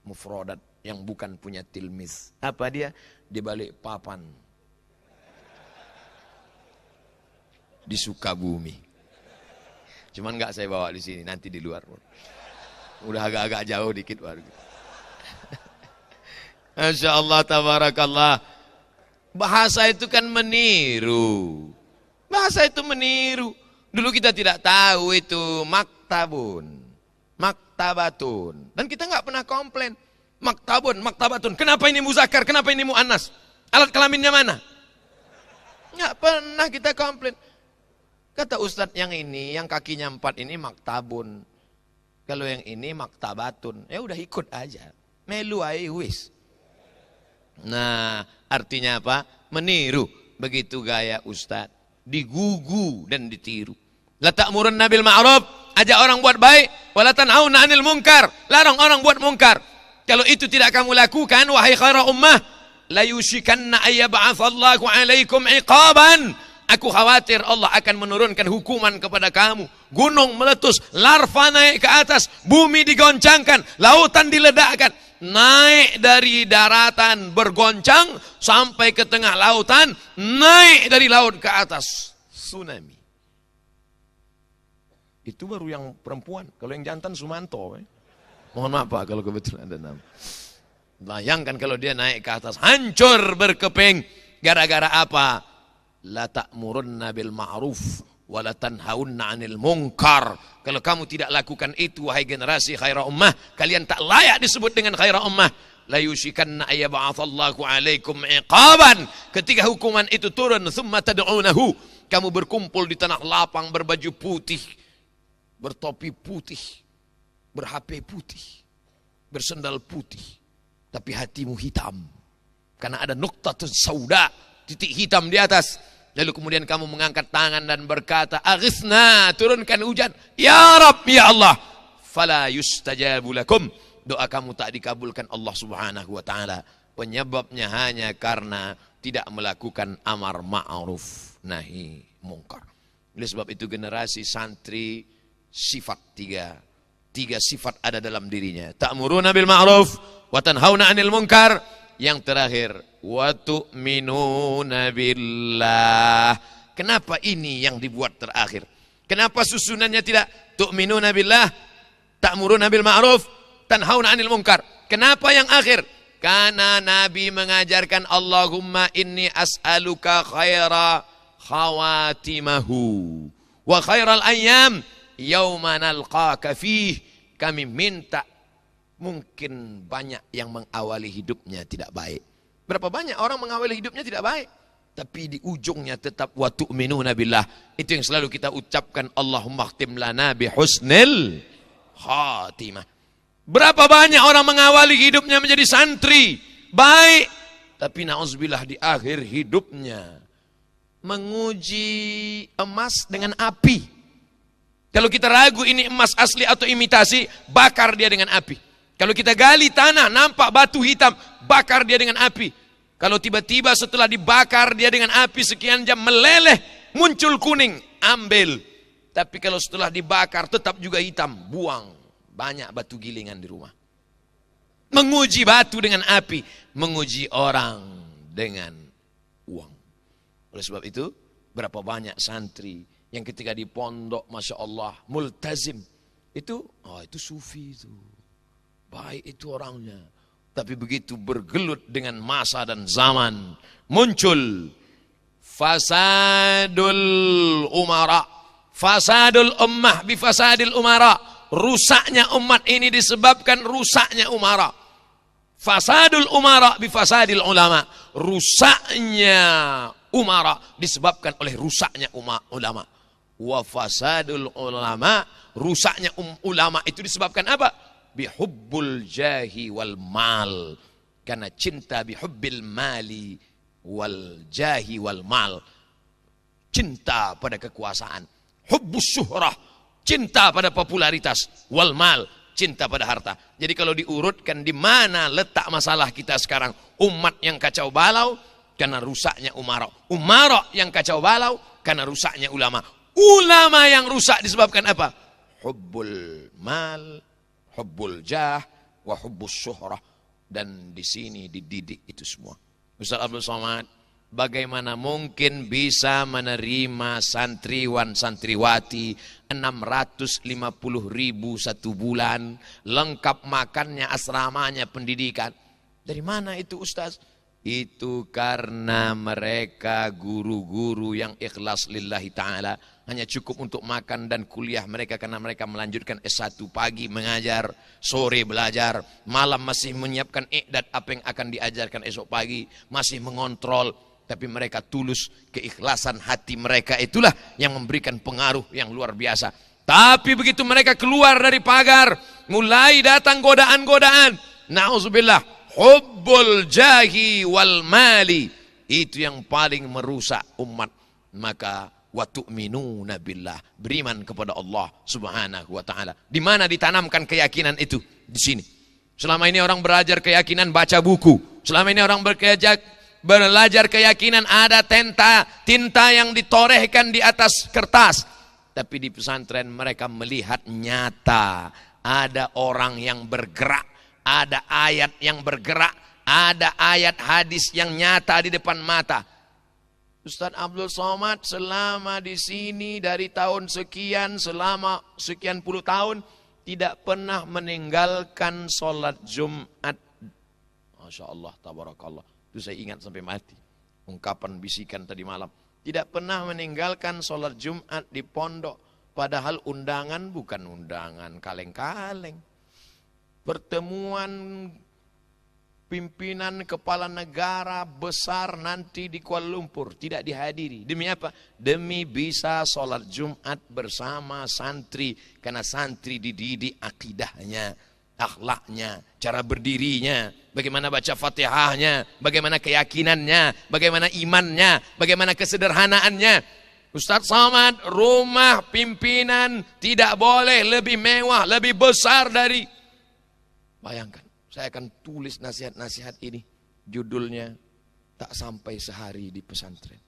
A: mufradat yang bukan punya tilmis. Apa dia? Di balik papan. Di Sukabumi. Cuman nggak saya bawa di sini, nanti di luar. Udah agak-agak jauh dikit baru. Masya Allah, tabarakallah. Bahasa itu kan meniru. Bahasa itu meniru. Dulu kita tidak tahu itu maktabun, maktabatun. Dan kita nggak pernah komplain. Maktabun, maktabatun. Kenapa ini muzakkar? Kenapa ini muannas? Alat kelaminnya mana? Nggak pernah kita komplain. Kata Ustadz yang ini, yang kakinya 4 ini maktabun. Kalau yang ini maktabatun. Ya udah ikut aja. Melu aja wis. Nah, artinya apa? Meniru. Begitu gaya Ustadz. Digugu dan ditiru. La ta'murunna bil ma'ruf, ajak orang buat baik, wala tanhauna 'anil munkar, larang orang buat munkar. Kalau itu tidak kamu lakukan, wahai khairu ummah, la yushikanna ay yab'atsallahu 'alaikum 'iqaban. Aku khawatir Allah akan menurunkan hukuman kepada kamu. Gunung meletus, larva naik ke atas, bumi digoncangkan, lautan diledakkan. Naik dari daratan bergoncang sampai ke tengah lautan, naik dari laut ke atas. Tsunami. Itu baru yang perempuan. Kalau yang jantan Sumanto. Mohon maaf Pak kalau kebetulan ada nama. Bayangkan kalau dia naik ke atas, hancur berkeping. Gara-gara apa? La ta'murunna bil ma'ruf wa la tanhaunna 'anil munkar. Kalau kamu tidak lakukan itu, wahai generasi khaira ummah, kalian tak layak disebut dengan khaira ummah. La yushikanna ay yab'atsallahu 'alaikum 'iqaban. Ketika hukuman itu turun, thumma tad'unahu, kamu berkumpul di tanah lapang berbaju putih, bertopi putih, ber-HP putih, bersendal putih, tapi hatimu hitam. Karena ada nuktatun sauda, titik hitam di atas. Lalu kemudian kamu mengangkat tangan dan berkata, "Aghithna, turunkan hujan." Ya Rabb, ya Allah. Fala yustajabu lakum. Doa kamu tak dikabulkan Allah Subhanahu wa taala. Penyebabnya hanya karena tidak melakukan amar ma'ruf nahi mungkar. Oleh sebab itu generasi santri sifat tiga sifat ada dalam dirinya. Ta'muruna bil ma'ruf wa tanhauna 'anil munkar. Yang terakhir, wa tu'minuna billah. Kenapa ini yang dibuat terakhir? Kenapa susunannya tidak tu'minuna billah, ta'muruna bil ma'ruf, tanhauna 'anil munkar? Kenapa yang akhir? Karena Nabi mengajarkan Allahumma inni as'aluka khaira khawatimahu wa khairal ayyam yauma nalqaka fih. Kami minta, mungkin banyak yang mengawali hidupnya tidak baik. Berapa banyak orang mengawali hidupnya tidak baik, tapi di ujungnya tetap wa tu'minuna billah. Itu yang selalu kita ucapkan, Allahumma khtim lana bi husnil khatimah. Berapa banyak orang mengawali hidupnya menjadi santri baik, tapi na'udzubillah di akhir hidupnya menguji emas dengan api. Kalau kita ragu ini emas asli atau imitasi, bakar dia dengan api. Kalau kita gali tanah, nampak batu hitam, bakar dia dengan api. Kalau tiba-tiba setelah dibakar dia dengan api sekian jam meleleh, muncul kuning, ambil. Tapi kalau setelah dibakar tetap juga hitam, buang. Banyak batu gilingan di rumah. Menguji batu dengan api, menguji orang dengan uang. Oleh sebab itu, berapa banyak santri yang ketika di pondok, Masya Allah, multazim. Itu sufi itu. Baik itu orangnya. Tapi begitu bergelut dengan masa dan zaman, muncul fasadul umara. Fasadul ummah bifasadil umara. Rusaknya umat ini disebabkan rusaknya umara. Fasadul umara bifasadil ulama. Rusaknya umara disebabkan oleh rusaknya ulama. Wa fasadul ulama, rusaknya ulama itu disebabkan apa? Bihubbul jahi wal mal. Karena cinta bihubbil mali wal jahi wal mal. Cinta pada kekuasaan. Hubbus syuhrah, cinta pada popularitas. Wal mal, cinta pada harta. Jadi kalau diurutkan di mana letak masalah kita sekarang, umat yang kacau balau karena rusaknya umara. Umara yang kacau balau karena rusaknya ulama. Ulama yang rusak disebabkan apa? Hubbul mal, hubbul jah, wa hubbus syuhrah, dan di sini dididik itu semua. Ustaz Abdul Somad, bagaimana mungkin bisa menerima santriwan santriwati 650.000 satu bulan, lengkap makannya, asramanya, pendidikan? Dari mana itu Ustaz? Itu karena mereka guru-guru yang ikhlas lillahi ta'ala. Hanya cukup untuk makan dan kuliah mereka, karena mereka melanjutkan S1, pagi mengajar, sore belajar, malam masih menyiapkan i'dad apa yang akan diajarkan esok pagi, masih mengontrol. Tapi mereka tulus, keikhlasan hati mereka itulah yang memberikan pengaruh yang luar biasa. Tapi begitu mereka keluar dari pagar, mulai datang godaan-godaan. Na'udzubillah. Hubbul jahi wal mali, itu yang paling merusak umat. Maka wa tu'minuna billah, beriman kepada Allah Subhanahu wa taala. Di mana ditanamkan keyakinan itu? Di sini. Selama ini orang belajar keyakinan baca buku. Selama ini orang belajar keyakinan ada tinta yang ditorehkan di atas kertas. Tapi di pesantren mereka melihat nyata, ada orang yang bergerak, ada ayat yang bergerak, ada ayat hadis yang nyata di depan mata. Ustaz Abdul Somad selama di sini dari tahun sekian, selama sekian puluh tahun, tidak pernah meninggalkan sholat Jumat. Masya Allah, tabarakallah. Itu saya ingat sampai mati. Ungkapan bisikan tadi malam. Tidak pernah meninggalkan sholat Jumat di pondok. Padahal undangan bukan undangan kaleng-kaleng. Pertemuan pimpinan kepala negara besar nanti di Kuala Lumpur tidak dihadiri. Demi apa? Demi bisa sholat Jumat bersama santri. Karena santri dididik akidahnya, akhlaknya, cara berdirinya, bagaimana baca fatihahnya, bagaimana keyakinannya, bagaimana imannya, bagaimana kesederhanaannya. Ustaz Somad, rumah pimpinan tidak boleh lebih mewah, lebih besar dari... Bayangkan, saya akan tulis nasihat-nasihat ini. Judulnya, tak sampai sehari di pesantren.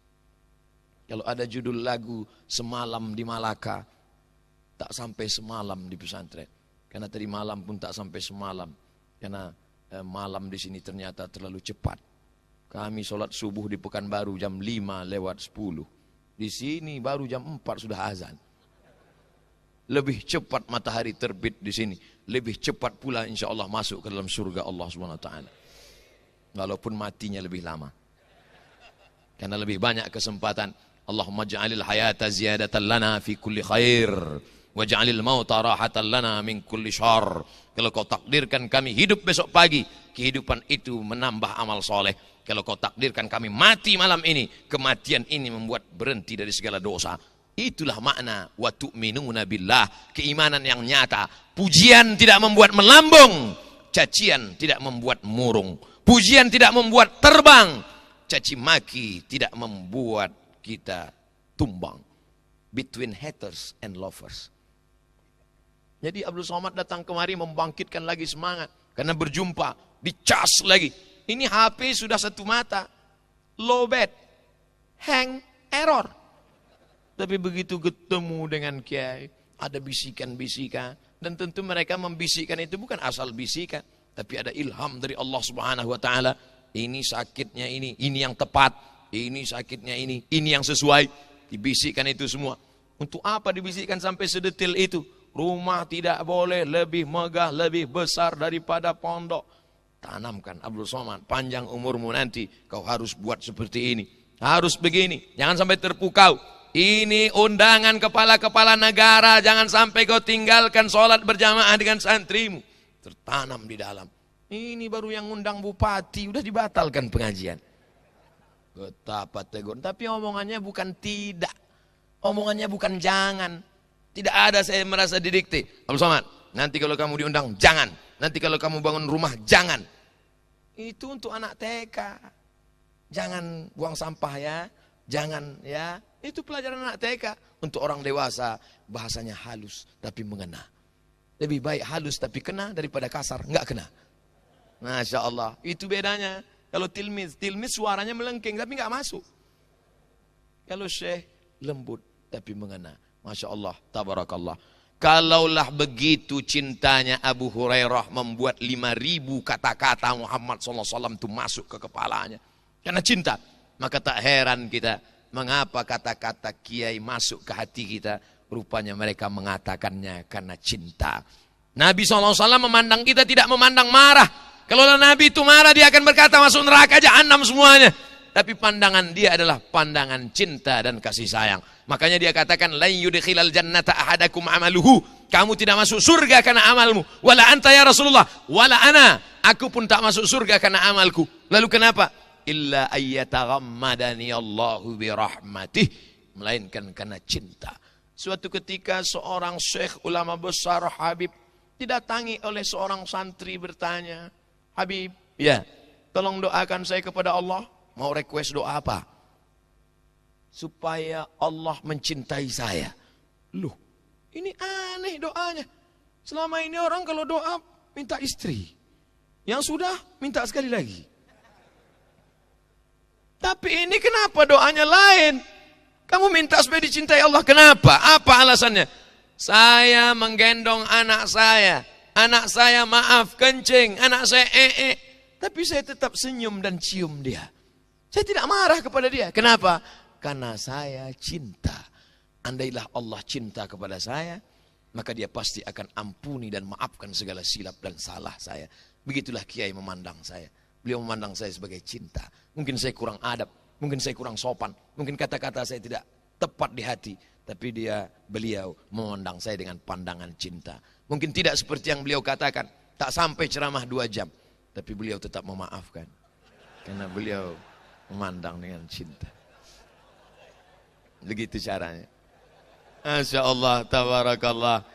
A: Kalau ada judul lagu semalam di Malaka, tak sampai semalam di pesantren. Karena tadi malam pun tak sampai semalam. Karena malam di sini ternyata terlalu cepat. Kami sholat subuh di Pekanbaru jam 5:10. Di sini baru jam 4 sudah azan. Lebih cepat matahari terbit di sini. Lebih cepat pula insya Allah masuk ke dalam surga Allah Subhanahu Wa Taala. Walaupun matinya lebih lama. Karena lebih banyak kesempatan. Allahumma ja'alil hayata ziyadatan lana fi kulli khair. Waj'alil mauta rahatan lana min kulli syarr. Kalau kau takdirkan kami hidup besok pagi, kehidupan itu menambah amal soleh. Kalau kau takdirkan kami mati malam ini, kematian ini membuat berhenti dari segala dosa. Itulah makna wa tu'minuna billah, keimanan yang nyata. Pujian tidak membuat melambung, cacian tidak membuat murung. Pujian tidak membuat terbang, caci maki tidak membuat kita tumbang. Between haters and lovers. Jadi Abdul Somad datang kemari membangkitkan lagi semangat. Karena berjumpa, dicas lagi. Ini HP sudah satu mata. Low bat, hang, error. Tapi begitu ketemu dengan kiai, ada bisikan-bisikan. Dan tentu mereka membisikkan itu bukan asal bisikan. Tapi ada ilham dari Allah Subhanahu Wa Taala. Ini sakitnya ini yang tepat. Ini sakitnya ini yang sesuai. Dibisikkan itu semua. Untuk apa dibisikkan sampai sedetil itu? Rumah tidak boleh lebih megah, lebih besar daripada pondok. Tanamkan Abdul Somad, panjang umurmu nanti kau harus buat seperti ini. Harus begini, jangan sampai terpukau. Ini undangan kepala-kepala negara, jangan sampai kau tinggalkan sholat berjamaah dengan santrimu. Tertanam di dalam. Ini baru yang undang bupati, udah dibatalkan pengajian. Betapa tegur. Tapi omongannya bukan tidak. Omongannya bukan jangan. Tidak ada saya merasa didikte. Abdul Somad, nanti kalau kamu diundang, jangan. Nanti kalau kamu bangun rumah, jangan. Itu untuk anak TK. Jangan buang sampah ya. Jangan ya. Itu pelajaran anak TK. Untuk orang dewasa, bahasanya halus tapi mengena. Lebih baik halus tapi kena daripada kasar, enggak kena. Masya Allah. Itu bedanya. Kalau tilmiz suaranya melengking tapi enggak masuk. Kalau syekh lembut tapi mengena. Masya Allah, tabarakallah. Kalaulah begitu cintanya Abu Hurairah membuat 5.000 kata-kata Muhammad SAW itu masuk ke kepalanya. Karena cinta. Maka tak heran kita mengapa kata-kata kiai masuk ke hati kita. Rupanya mereka mengatakannya karena cinta. Nabi SAW memandang kita tidak memandang marah. Kalau Nabi itu marah dia akan berkata masuk neraka jahanam semuanya. Tapi pandangan dia adalah pandangan cinta dan kasih sayang. Makanya dia katakan, la yudkhilal jannata ahadakum amaluhu. Kamu tidak masuk surga karena amalmu. Wala anta ya Rasulullah. Wala ana. Aku pun tak masuk surga karena amalku. Lalu kenapa? Illa ayyataghammadani Allahu birahmatih. Melainkan karena cinta. Suatu ketika seorang syekh ulama besar Habib didatangi oleh seorang santri bertanya, Habib, ya, tolong doakan saya kepada Allah. Mau request doa apa? Supaya Allah mencintai saya. Loh, ini aneh doanya. Selama ini orang kalau doa minta istri. Yang sudah minta sekali lagi. Tapi ini kenapa doanya lain? Kamu minta supaya dicintai Allah. Kenapa? Apa alasannya? Saya menggendong anak saya. Anak saya maaf kencing. Anak saya Tapi saya tetap senyum dan cium dia. Saya tidak marah kepada dia. Kenapa? Karena saya cinta. Andailah Allah cinta kepada saya, maka dia pasti akan ampuni dan maafkan segala silap dan salah saya. Begitulah kiai memandang saya. Beliau memandang saya sebagai cinta. Mungkin saya kurang adab, mungkin saya kurang sopan, mungkin kata-kata saya tidak tepat di hati. Tapi beliau memandang saya dengan pandangan cinta. Mungkin tidak seperti yang beliau katakan, tak sampai ceramah 2 jam. Tapi beliau tetap memaafkan. Karena beliau memandang dengan cinta. Begitu caranya. Masya Allah, tabarakallah.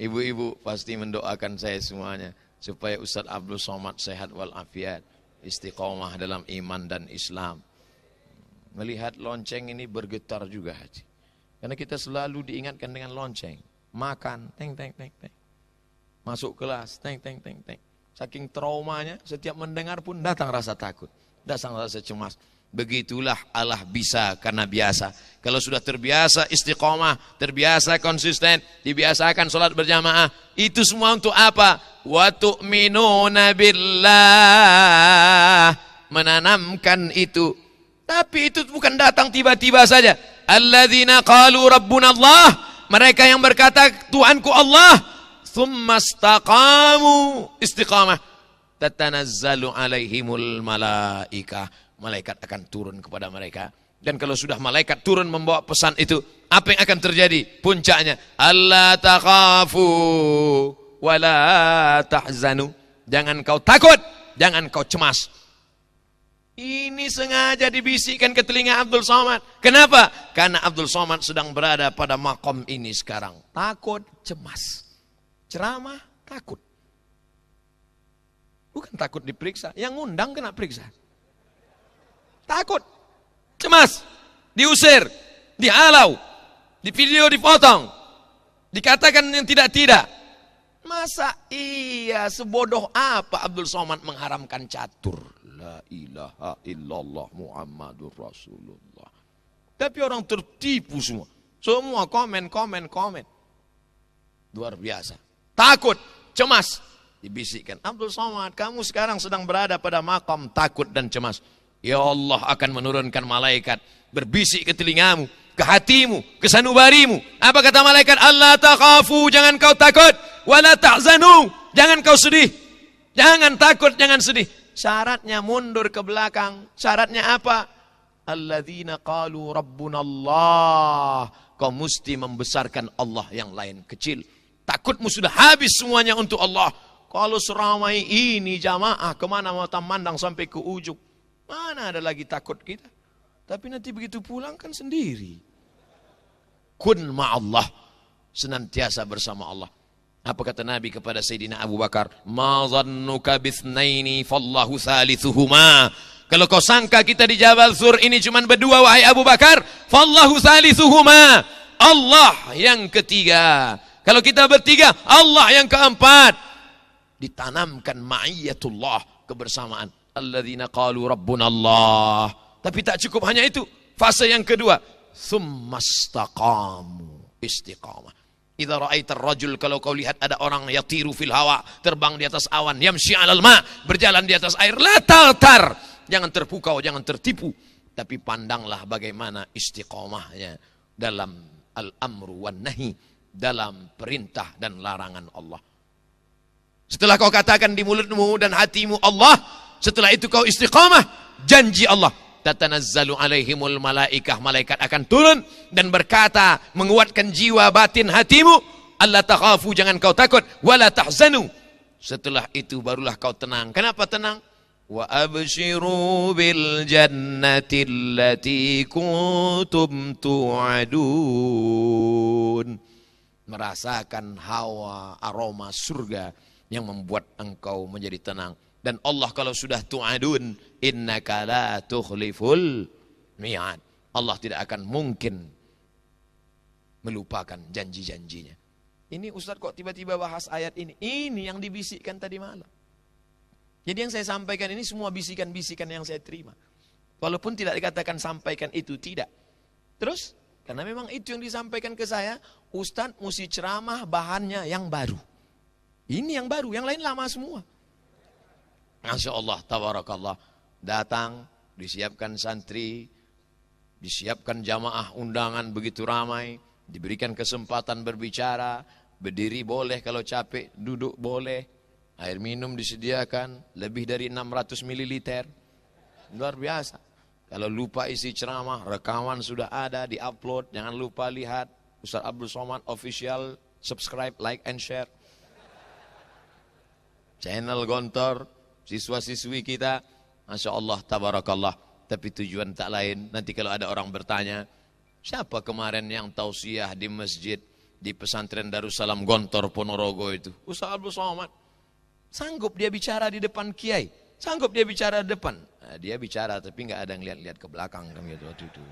A: Ibu-ibu pasti mendoakan saya semuanya. Supaya Ustaz Abdul Somad sehat walafiat. Istiqomah dalam iman dan Islam. Melihat lonceng ini bergetar juga hati. Karena kita selalu diingatkan dengan lonceng. Makan, teng, teng, teng, teng. Masuk kelas, teng, teng, teng, teng. Saking traumanya, setiap mendengar pun datang rasa takut. Datang rasa cemas. Begitulah Allah bisa karena biasa. Kalau sudah terbiasa istiqomah, terbiasa konsisten, dibiasakan sholat berjamaah, itu semua untuk apa? Wa tu'minuna billah. Menanamkan itu. Tapi itu bukan datang tiba-tiba saja. Alladzina qalu rabbuna Allah. Mereka yang berkata Tuhanku Allah. Thumma istaqamu. Istiqamah. Tatanazzalu alaihimul malaikah. Malaikat akan turun kepada mereka. Dan kalau sudah malaikat turun membawa pesan itu, apa yang akan terjadi? Puncaknya, alla takhafu wala tahzanu. Jangan kau takut, jangan kau cemas. Ini sengaja dibisikkan ke telinga Abdul Somad. Kenapa? Karena Abdul Somad sedang berada pada makom ini sekarang. Takut, cemas. Ceramah, takut. Bukan takut diperiksa, yang ngundang kena periksa. Takut, cemas, diusir, dihalau, di video dipotong, dikatakan yang tidak-tidak. Masa iya sebodoh apa Abdul Somad mengharamkan catur? La ilaha illallah Muhammadur Rasulullah. Tapi orang tertipu semua. Semua komen. Luar biasa. Takut, cemas, dibisikkan. Abdul Somad, kamu sekarang sedang berada pada makam takut dan cemas. Ya Allah akan menurunkan malaikat berbisik ke telingamu, ke hatimu, ke sanubarimu. Apa kata malaikat? Allah takhafu, jangan kau takut, wala tahzanu, jangan kau sedih. Jangan takut, jangan sedih. Syaratnya mundur ke belakang. Syaratnya apa? Alladzina qalu rabbuna Allah. Kau mesti membesarkan Allah yang lain kecil. Takutmu sudah habis semuanya untuk Allah. Kalau seramai ini jamaah, kemana mau mandang sampai ke ujung. Mana ada lagi takut kita. Tapi nanti begitu pulang kan sendiri. Kun ma'allah. Senantiasa bersama Allah. Apa kata Nabi kepada Sayyidina Abu Bakar? Ma zannuka bithnaini fallahu thalithuhuma. Kalau kau sangka kita di Jabal Sur ini cuma berdua wahai Abu Bakar, fallahu thalithuhuma. Allah yang ketiga. Kalau kita bertiga, Allah yang keempat. Ditanamkan ma'iyatullah, kebersamaan. Alladzina qalu rabbuna Allah. Tapi tak cukup hanya itu. Fase yang kedua, tsumma istaqamu, istiqamah. Idza ra'aitar rajul, kalau kau lihat ada orang yatiru fil hawa, terbang di atas awan, yamshi 'alal ma, berjalan di atas air, la taltar, jangan terpukau, jangan tertipu, tapi pandanglah bagaimana istiqomahnya dalam al-amru wan nahi, dalam perintah dan larangan Allah. Setelah kau katakan di mulutmu dan hatimu Allah, setelah itu kau istiqamah, janji Allah, tatanazzalu alaihimul malaikah, malaikat akan turun dan berkata, menguatkan jiwa batin hatimu, alla takhafu, jangan kau takut, wala tahzanu, setelah itu barulah kau tenang. Kenapa tenang? Wa abshiru bil jannati allati kuntum tu'adun, merasakan hawa aroma surga yang membuat engkau menjadi tenang. Dan Allah kalau sudah tu'adun, innaka la tukhliful mi'ad, Allah tidak akan mungkin melupakan janji-janjinya. Ini Ustaz kok tiba-tiba bahas ayat ini? Ini yang dibisikkan tadi malam. Jadi yang saya sampaikan ini semua bisikan-bisikan yang saya terima. Walaupun tidak dikatakan sampaikan itu, tidak. Terus, karena memang itu yang disampaikan ke saya, Ustaz mesti ceramah bahannya yang baru. Ini yang baru, yang lain lama semua. Masya Allah, tabarakallah. Datang, disiapkan santri, disiapkan jamaah undangan begitu ramai, diberikan kesempatan berbicara, berdiri boleh kalau capek, duduk boleh, air minum disediakan, lebih dari 600 ml. Luar biasa. Kalau lupa isi ceramah, rekaman sudah ada, di-upload, jangan lupa lihat. Ustaz Abdul Somad Official, subscribe, like, and share. Channel Gontor, siswa-siswi kita, Masya Allah, tabarakallah. Tapi tujuan tak lain, nanti kalau ada orang bertanya, siapa kemarin yang tausiah di masjid, di pesantren Darussalam Gontor Ponorogo itu? Ustaz Abdul Somad. Sanggup dia bicara di depan kiai, sanggup dia bicara di depan. Nah, dia bicara tapi nggak ada yang lihat-lihat ke belakang kan gitu waktu itu.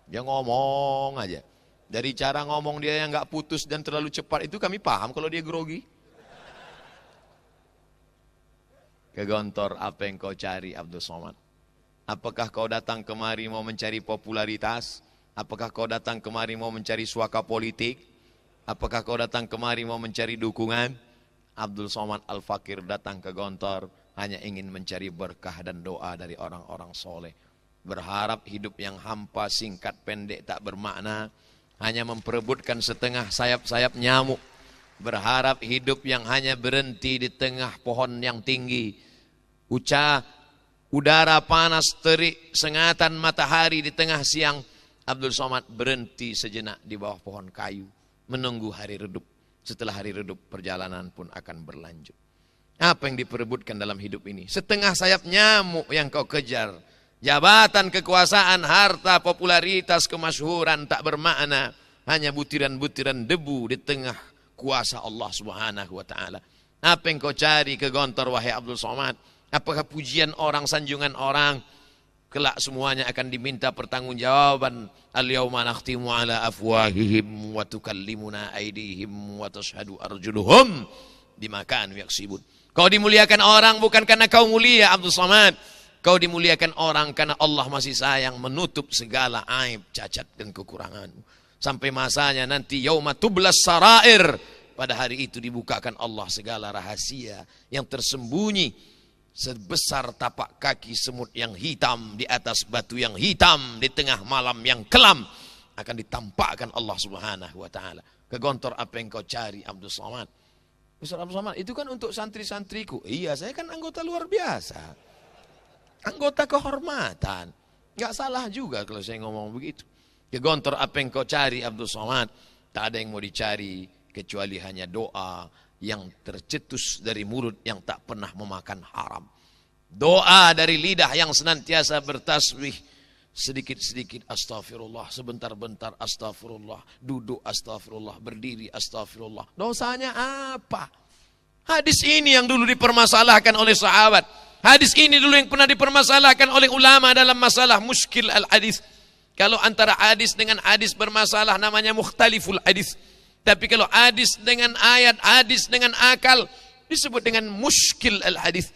A: Dia ngomong aja. Dari cara ngomong dia yang nggak putus dan terlalu cepat itu kami paham kalau dia grogi. Ke Gontor, apa yang kau cari Abdul Somad? Apakah kau datang kemari mau mencari popularitas? Apakah kau datang kemari mau mencari suaka politik? Apakah kau datang kemari mau mencari dukungan? Abdul Somad Al-Fakir datang ke Gontor hanya ingin mencari berkah dan doa dari orang-orang soleh. Berharap hidup yang hampa, singkat, pendek, tak bermakna, hanya memperebutkan setengah sayap-sayap nyamuk. Berharap hidup yang hanya berhenti di tengah pohon yang tinggi. Udara panas terik, sengatan matahari di tengah siang. Abdul Somad berhenti sejenak di bawah pohon kayu, menunggu hari redup. Setelah hari redup, perjalanan pun akan berlanjut. Apa yang diperebutkan dalam hidup ini? Setengah sayap nyamuk yang kau kejar. Jabatan, kekuasaan, harta, popularitas, kemasyhuran tak bermakna. Hanya butiran-butiran debu di tengah kuasa Allah Subhanahu wa ta'ala. Apa yang kau cari ke Gontor, wahai Abdul Somad? Apakah pujian orang, sanjungan orang? Kelak semuanya akan diminta pertanggungjawaban. Al-yawma nakhtimu ala afwahihim wa tukallimuna aydihim wa tashhadu arjuluhum bima kanu yaksibun. Kau dimuliakan orang bukan karena kau mulia Abdul Somad. Kau dimuliakan orang karena Allah masih sayang menutup segala aib, cacat dan kekuranganmu. Sampai masanya nanti yauma tublas sarair. Pada hari itu dibukakan Allah segala rahasia yang tersembunyi. Sebesar tapak kaki semut yang hitam di atas batu yang hitam di tengah malam yang kelam akan ditampakkan Allah Subhanahu wa ta'ala. Ke Gontor, apa yang kau cari Abdul Somad? Ustaz Abdul Somad, itu kan untuk santri-santriku. Iya, saya kan anggota luar biasa, anggota kehormatan. Gak salah juga kalau saya ngomong begitu. Ke Gontor, apa yang kau cari Abdul Somad? Tak ada yang mau dicari kecuali hanya doa yang tercetus dari mulut yang tak pernah memakan haram. Doa dari lidah yang senantiasa bertasbih. Sedikit-sedikit astagfirullah, sebentar-bentar astagfirullah, duduk astagfirullah, berdiri astagfirullah. Dosanya apa? Hadis ini yang dulu dipermasalahkan oleh sahabat. Hadis ini dulu yang pernah dipermasalahkan oleh ulama dalam masalah muskil al-hadis. Kalau antara hadis dengan hadis bermasalah namanya mukhtaliful hadis. Tapi kalau hadis dengan ayat, hadis dengan akal, disebut dengan muskil al-hadis.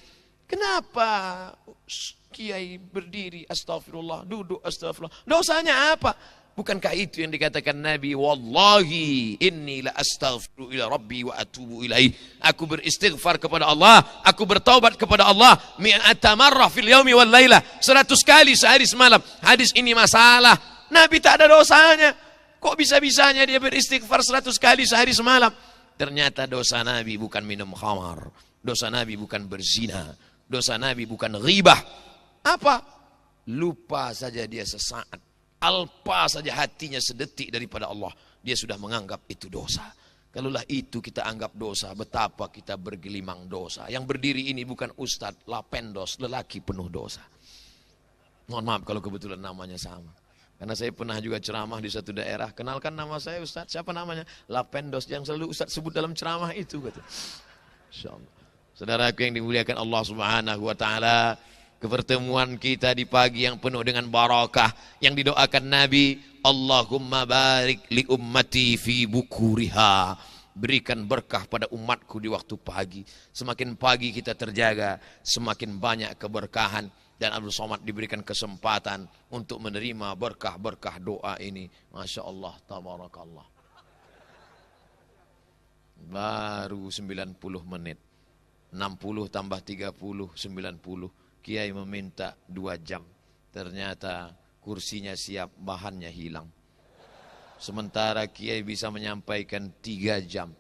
A: Kenapa kiai berdiri astagfirullah, duduk astagfirullah? Dosanya apa? Bukankah itu yang dikatakan Nabi, wallahi inni la astaghfiru ila rabbi wa atubu ilaih. Aku beristighfar kepada Allah, aku bertaubat kepada Allah mi'ata marrah fil yaumi wal lailah, 100 kali sehari semalam. Hadis ini masalah. Nabi tak ada dosanya. Kok bisa-bisanya dia beristighfar 100 kali sehari semalam? Ternyata dosa Nabi bukan minum khamar, dosa Nabi bukan berzina, dosa Nabi bukan ghibah. Apa? Lupa saja dia sesaat, alpa saja hatinya sedetik daripada Allah, dia sudah menganggap itu dosa. Kalaulah itu kita anggap dosa, betapa kita bergelimang dosa. Yang berdiri ini bukan ustadz, lapendos, lelaki penuh dosa. Mohon maaf kalau kebetulan namanya sama. Karena saya pernah juga ceramah di satu daerah. Kenalkan nama saya ustadz, siapa namanya? Lapendos, yang selalu ustadz sebut dalam ceramah itu. Insyaallah. Saudaraku yang dimuliakan Allah Subhanahu wa taala, kepertemuan kita di pagi yang penuh dengan barakah, yang didoakan Nabi, Allahumma barik li ummati fi bukuriha. Berikan berkah pada umatku di waktu pagi. Semakin pagi kita terjaga, semakin banyak keberkahan. Dan Abdul Somad diberikan kesempatan untuk menerima berkah-berkah doa ini. Masya Allah, tabarakallah. Baru 90 menit. 60 tambah 30, 90. Kiai meminta 2 jam. Ternyata kursinya siap, bahannya hilang. Sementara Kiai bisa menyampaikan 3 jam.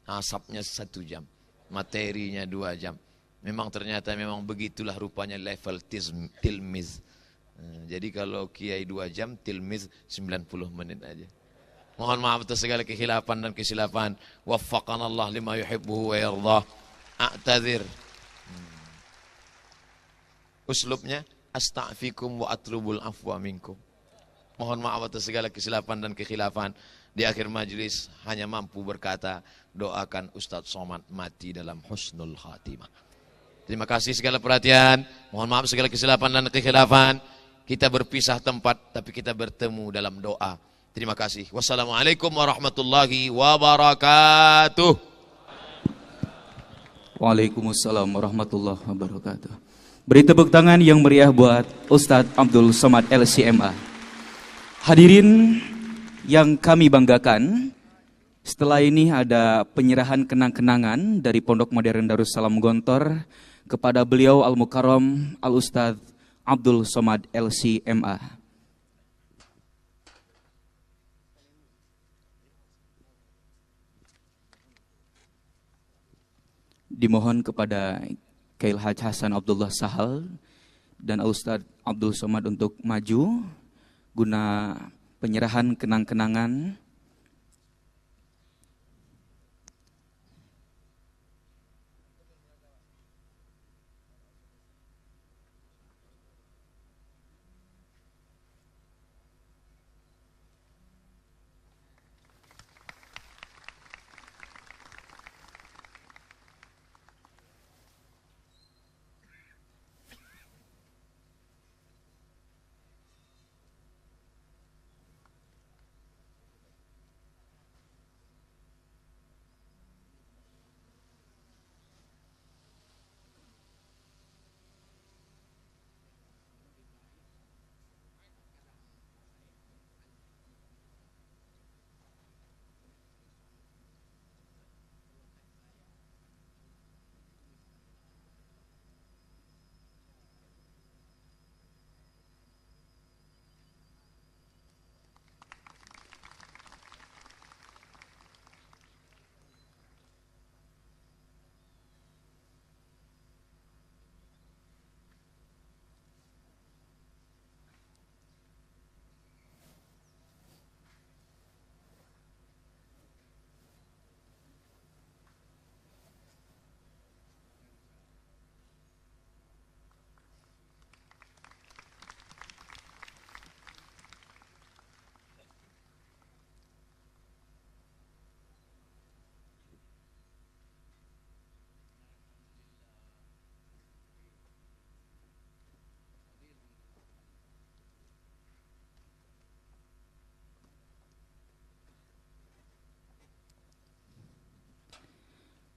A: Asapnya 1 jam. Materinya 2 jam. Memang ternyata memang begitulah rupanya level tilmiz. Jadi kalau Kiai 2 jam, tilmiz 90 menit aja. Mohon maaf atas segala kekhilafan dan kesilapan. Waffaqanallah lima yuhibbuhu wa yardah. A'tadzir. Uslubnya astaghfikum wa atlubul afwa minkum. Mohon maaf atas segala kesilapan dan kekhilafan. Di akhir majlis hanya mampu berkata, doakan Ustadz Somad mati dalam husnul khatimah. Terima kasih segala perhatian. Mohon maaf segala kesilapan dan kekhilafan. Kita berpisah tempat tapi kita bertemu dalam doa. Terima kasih. Wassalamualaikum warahmatullahi wabarakatuh.
B: Waalaikumsalam warahmatullahi wabarakatuh. Beri tepuk tangan yang meriah buat Ustadz Abdul Somad LCMA. Hadirin yang kami banggakan, setelah ini ada penyerahan kenang-kenangan dari Pondok Modern Darussalam Gontor kepada beliau Al-Mukarram Al-Ustadz Abdul Somad LCMA. Dimohon kepada Kiai Haji Hasan Abdullah Sahal dan Al-Ustadz Abdul Somad untuk maju guna penyerahan kenang-kenangan.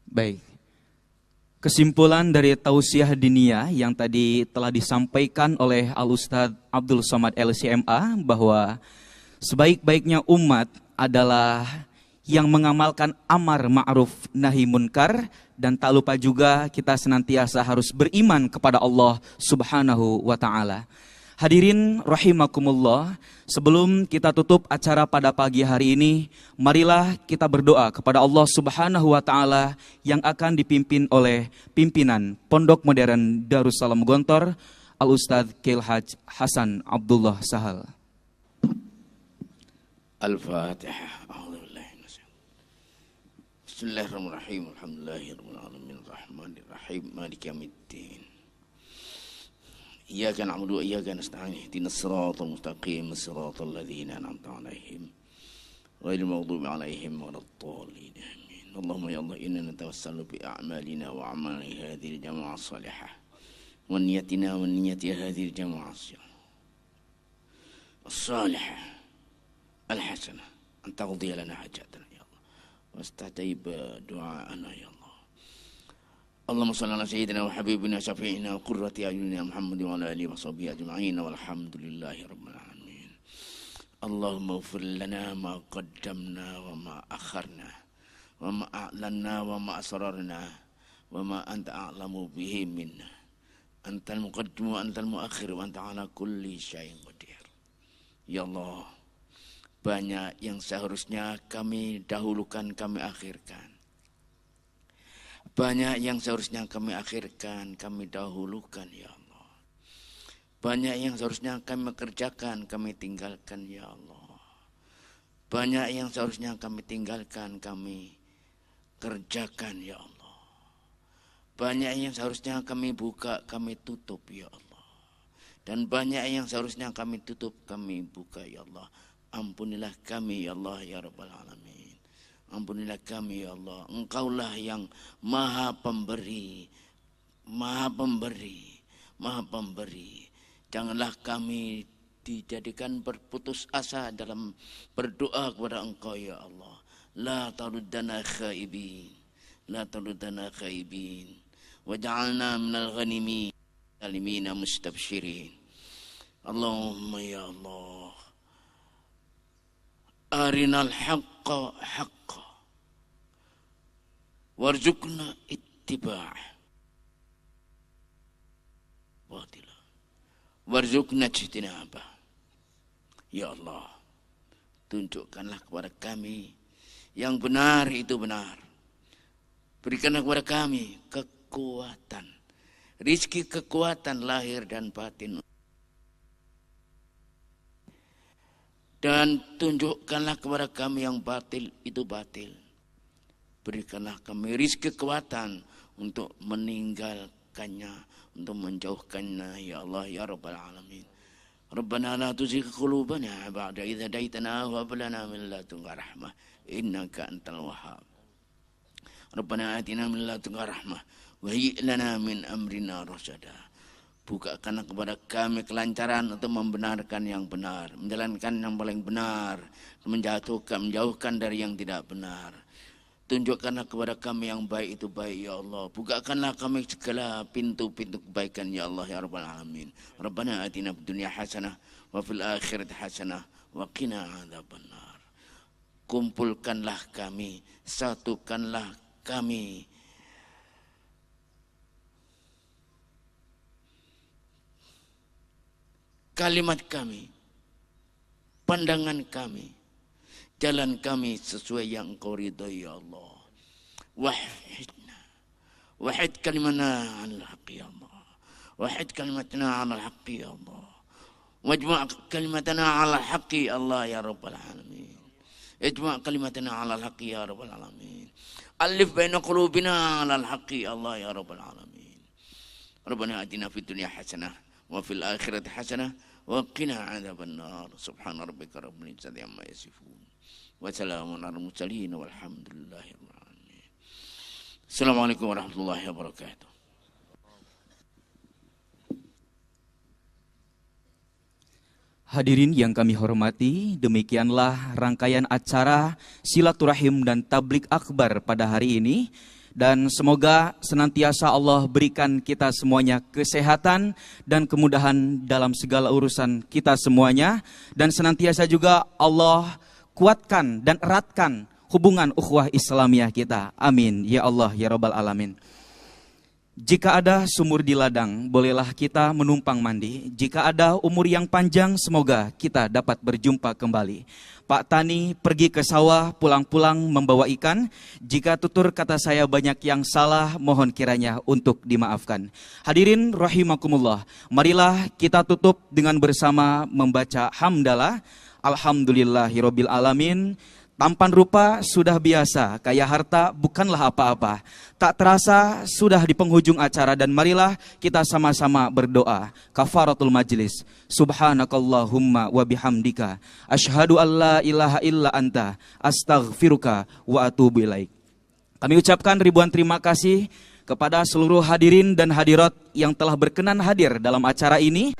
B: Baik, kesimpulan dari tausiah diniyah yang tadi telah disampaikan oleh Al-Ustadz Abdul Somad LCMA bahwa Sebaik-baiknya umat adalah yang mengamalkan amar ma'ruf nahi munkar, dan tak lupa juga kita senantiasa harus beriman kepada Allah Subhanahu wa taala. Hadirin rahimakumullah, sebelum kita tutup acara pada pagi hari ini, marilah kita berdoa kepada Allah Subhanahu wa taala yang akan dipimpin oleh pimpinan Pondok Modern Darussalam Gontor, Al-Ustadz Kiai Haj Hasan Abdullah Sahal.
C: Al-Fatihah. Bismillahirrahmanirrahim. Alhamdulillahirabbil alamin arrahmanir rahim maliki yaumiddin. Iyyaka na'budu wa iyyaka nasta'in. Ihdinas siratal mustaqim, siratal ladzina an'amta 'alaihim ghairil maghdubi 'alaihim waladdallin. Amin. Allahumma ya Allah, inna natawassalu bi a'malina wa a'mali hadhihi al-jama'ah salihah wa niyyatina wa niyyati hadhihi al-jama'ah as-salihah al-hasanah an taqdiya lana hajatana واستجيب دعاءنا يا الله. اللهم صل على سيدنا وحبيبنا شفيعنا وقرة أعيننا محمد وعلى آله وصحبه أجمعين والحمد لله رب العالمين. اللهم اغفر لنا ما قدمنا وما أخرنا وما أعلنا وما أسررنا وما أنت أعلم به منا. أنت المقدم وأنت المؤخر وأنت على كل شيء قدير. Ya Allah, banyak yang seharusnya kami dahulukan, kami akhirkan. Banyak yang seharusnya kami akhirkan, kami dahulukan, ya Allah. Banyak yang seharusnya kami kerjakan, kami tinggalkan, ya Allah. Banyak yang seharusnya kami tinggalkan, kami kerjakan, ya Allah. Banyak yang seharusnya kami buka, kami tutup, ya Allah. Dan banyak yang seharusnya kami tutup, kami buka, ya Allah. Ampunilah kami ya Allah ya Rabbal Alamin. Ampunilah kami ya Allah. Engkaulah yang maha pemberi, maha pemberi, maha pemberi. Janganlah kami dijadikan berputus asa dalam berdoa kepada Engkau ya Allah. La taruddana khaibin, la taruddana khaibin. Waj'alna minal ghanimin, salimina mustabshirin. Allahumma ya Allah, arinal haqqa haqqa warzuqna ittiba'ah batila warzuqna ijtinabah. Ya Allah, tunjukkanlah kepada kami yang benar itu benar. Berikanlah kepada kami kekuatan, rizki kekuatan lahir dan batin. Dan tunjukkanlah kepada kami yang batil itu batil. Berikanlah kami rizki kekuatan untuk meninggalkannya, untuk menjauhkannya ya Allah ya Rabbal Alamin. Rabbana la tuzigh qulubana ba'da idh hadaitana wa hab lana min ladunka rahmah innaka antal wahhab. Rabbana atina min ladunka rahmah wa hayyi' lana min amrina rasyada. Bukakanlah kepada kami kelancaran untuk membenarkan yang benar, menjalankan yang paling benar, menjauhkan dari yang tidak benar. Tunjukkanlah kepada kami yang baik itu baik ya Allah. Bukakanlah kami segala pintu-pintu kebaikan ya Allah ya Rabbal Alamin. Rabbana atina fid dunya hasanah wa fil akhirati hasanah wa qina adzabannar. Kumpulkanlah kami, satukanlah kami, kalimat kami, pandangan kami, jalan kami sesuai yang Engkau ridhai ya Allah. Wahidna, wahid kalimatna 'alal haqqi ya Allah. Wahid kalimatna 'alal haqqi ya Allah. Wajma' kalimatna 'alal haqqi Allah ya Rabbal Alamin. Ijma' kalimatna 'alal haqqi ya Rabbal Alamin. Alif baina qulubina 'alal haqqi Allah ya Rabbal Alamin. Rabbana atina fid dunya hasanah wa fil akhirati hasanah wa qina adzabannar. Subhana rabbika rabbil izzati amma yasifun wa salamun alal mursalin walhamdulillahi rabbil alamin. Assalamualaikum warahmatullahi wabarakatuh.
B: Hadirin yang kami hormati, demikianlah rangkaian acara silaturahim dan tablik akbar pada hari ini. Dan semoga senantiasa Allah berikan kita semuanya kesehatan dan kemudahan dalam segala urusan kita semuanya. Dan senantiasa juga Allah kuatkan dan eratkan hubungan ukhuwah Islamiyah kita. Amin. Ya Allah, ya Rabbal Alamin. Jika ada sumur di ladang, bolehlah kita menumpang mandi. Jika ada umur yang panjang, semoga kita dapat berjumpa kembali. Pak Tani pergi ke sawah, pulang-pulang membawa ikan. Jika tutur kata saya banyak yang salah, mohon kiranya untuk dimaafkan. Hadirin rahimakumullah, marilah kita tutup dengan bersama membaca hamdalah. Alhamdulillahirabbil alamin. Tampan rupa sudah biasa, kaya harta bukanlah apa-apa. Tak terasa sudah di penghujung acara dan marilah kita sama-sama berdoa. Kafaratul majlis. Subhanakallahumma wa bihamdika. Asyhadu an la ilaha illa anta. Astaghfiruka wa atubu ilaik. Kami ucapkan ribuan terima kasih kepada seluruh hadirin dan hadirat yang telah berkenan hadir dalam acara ini.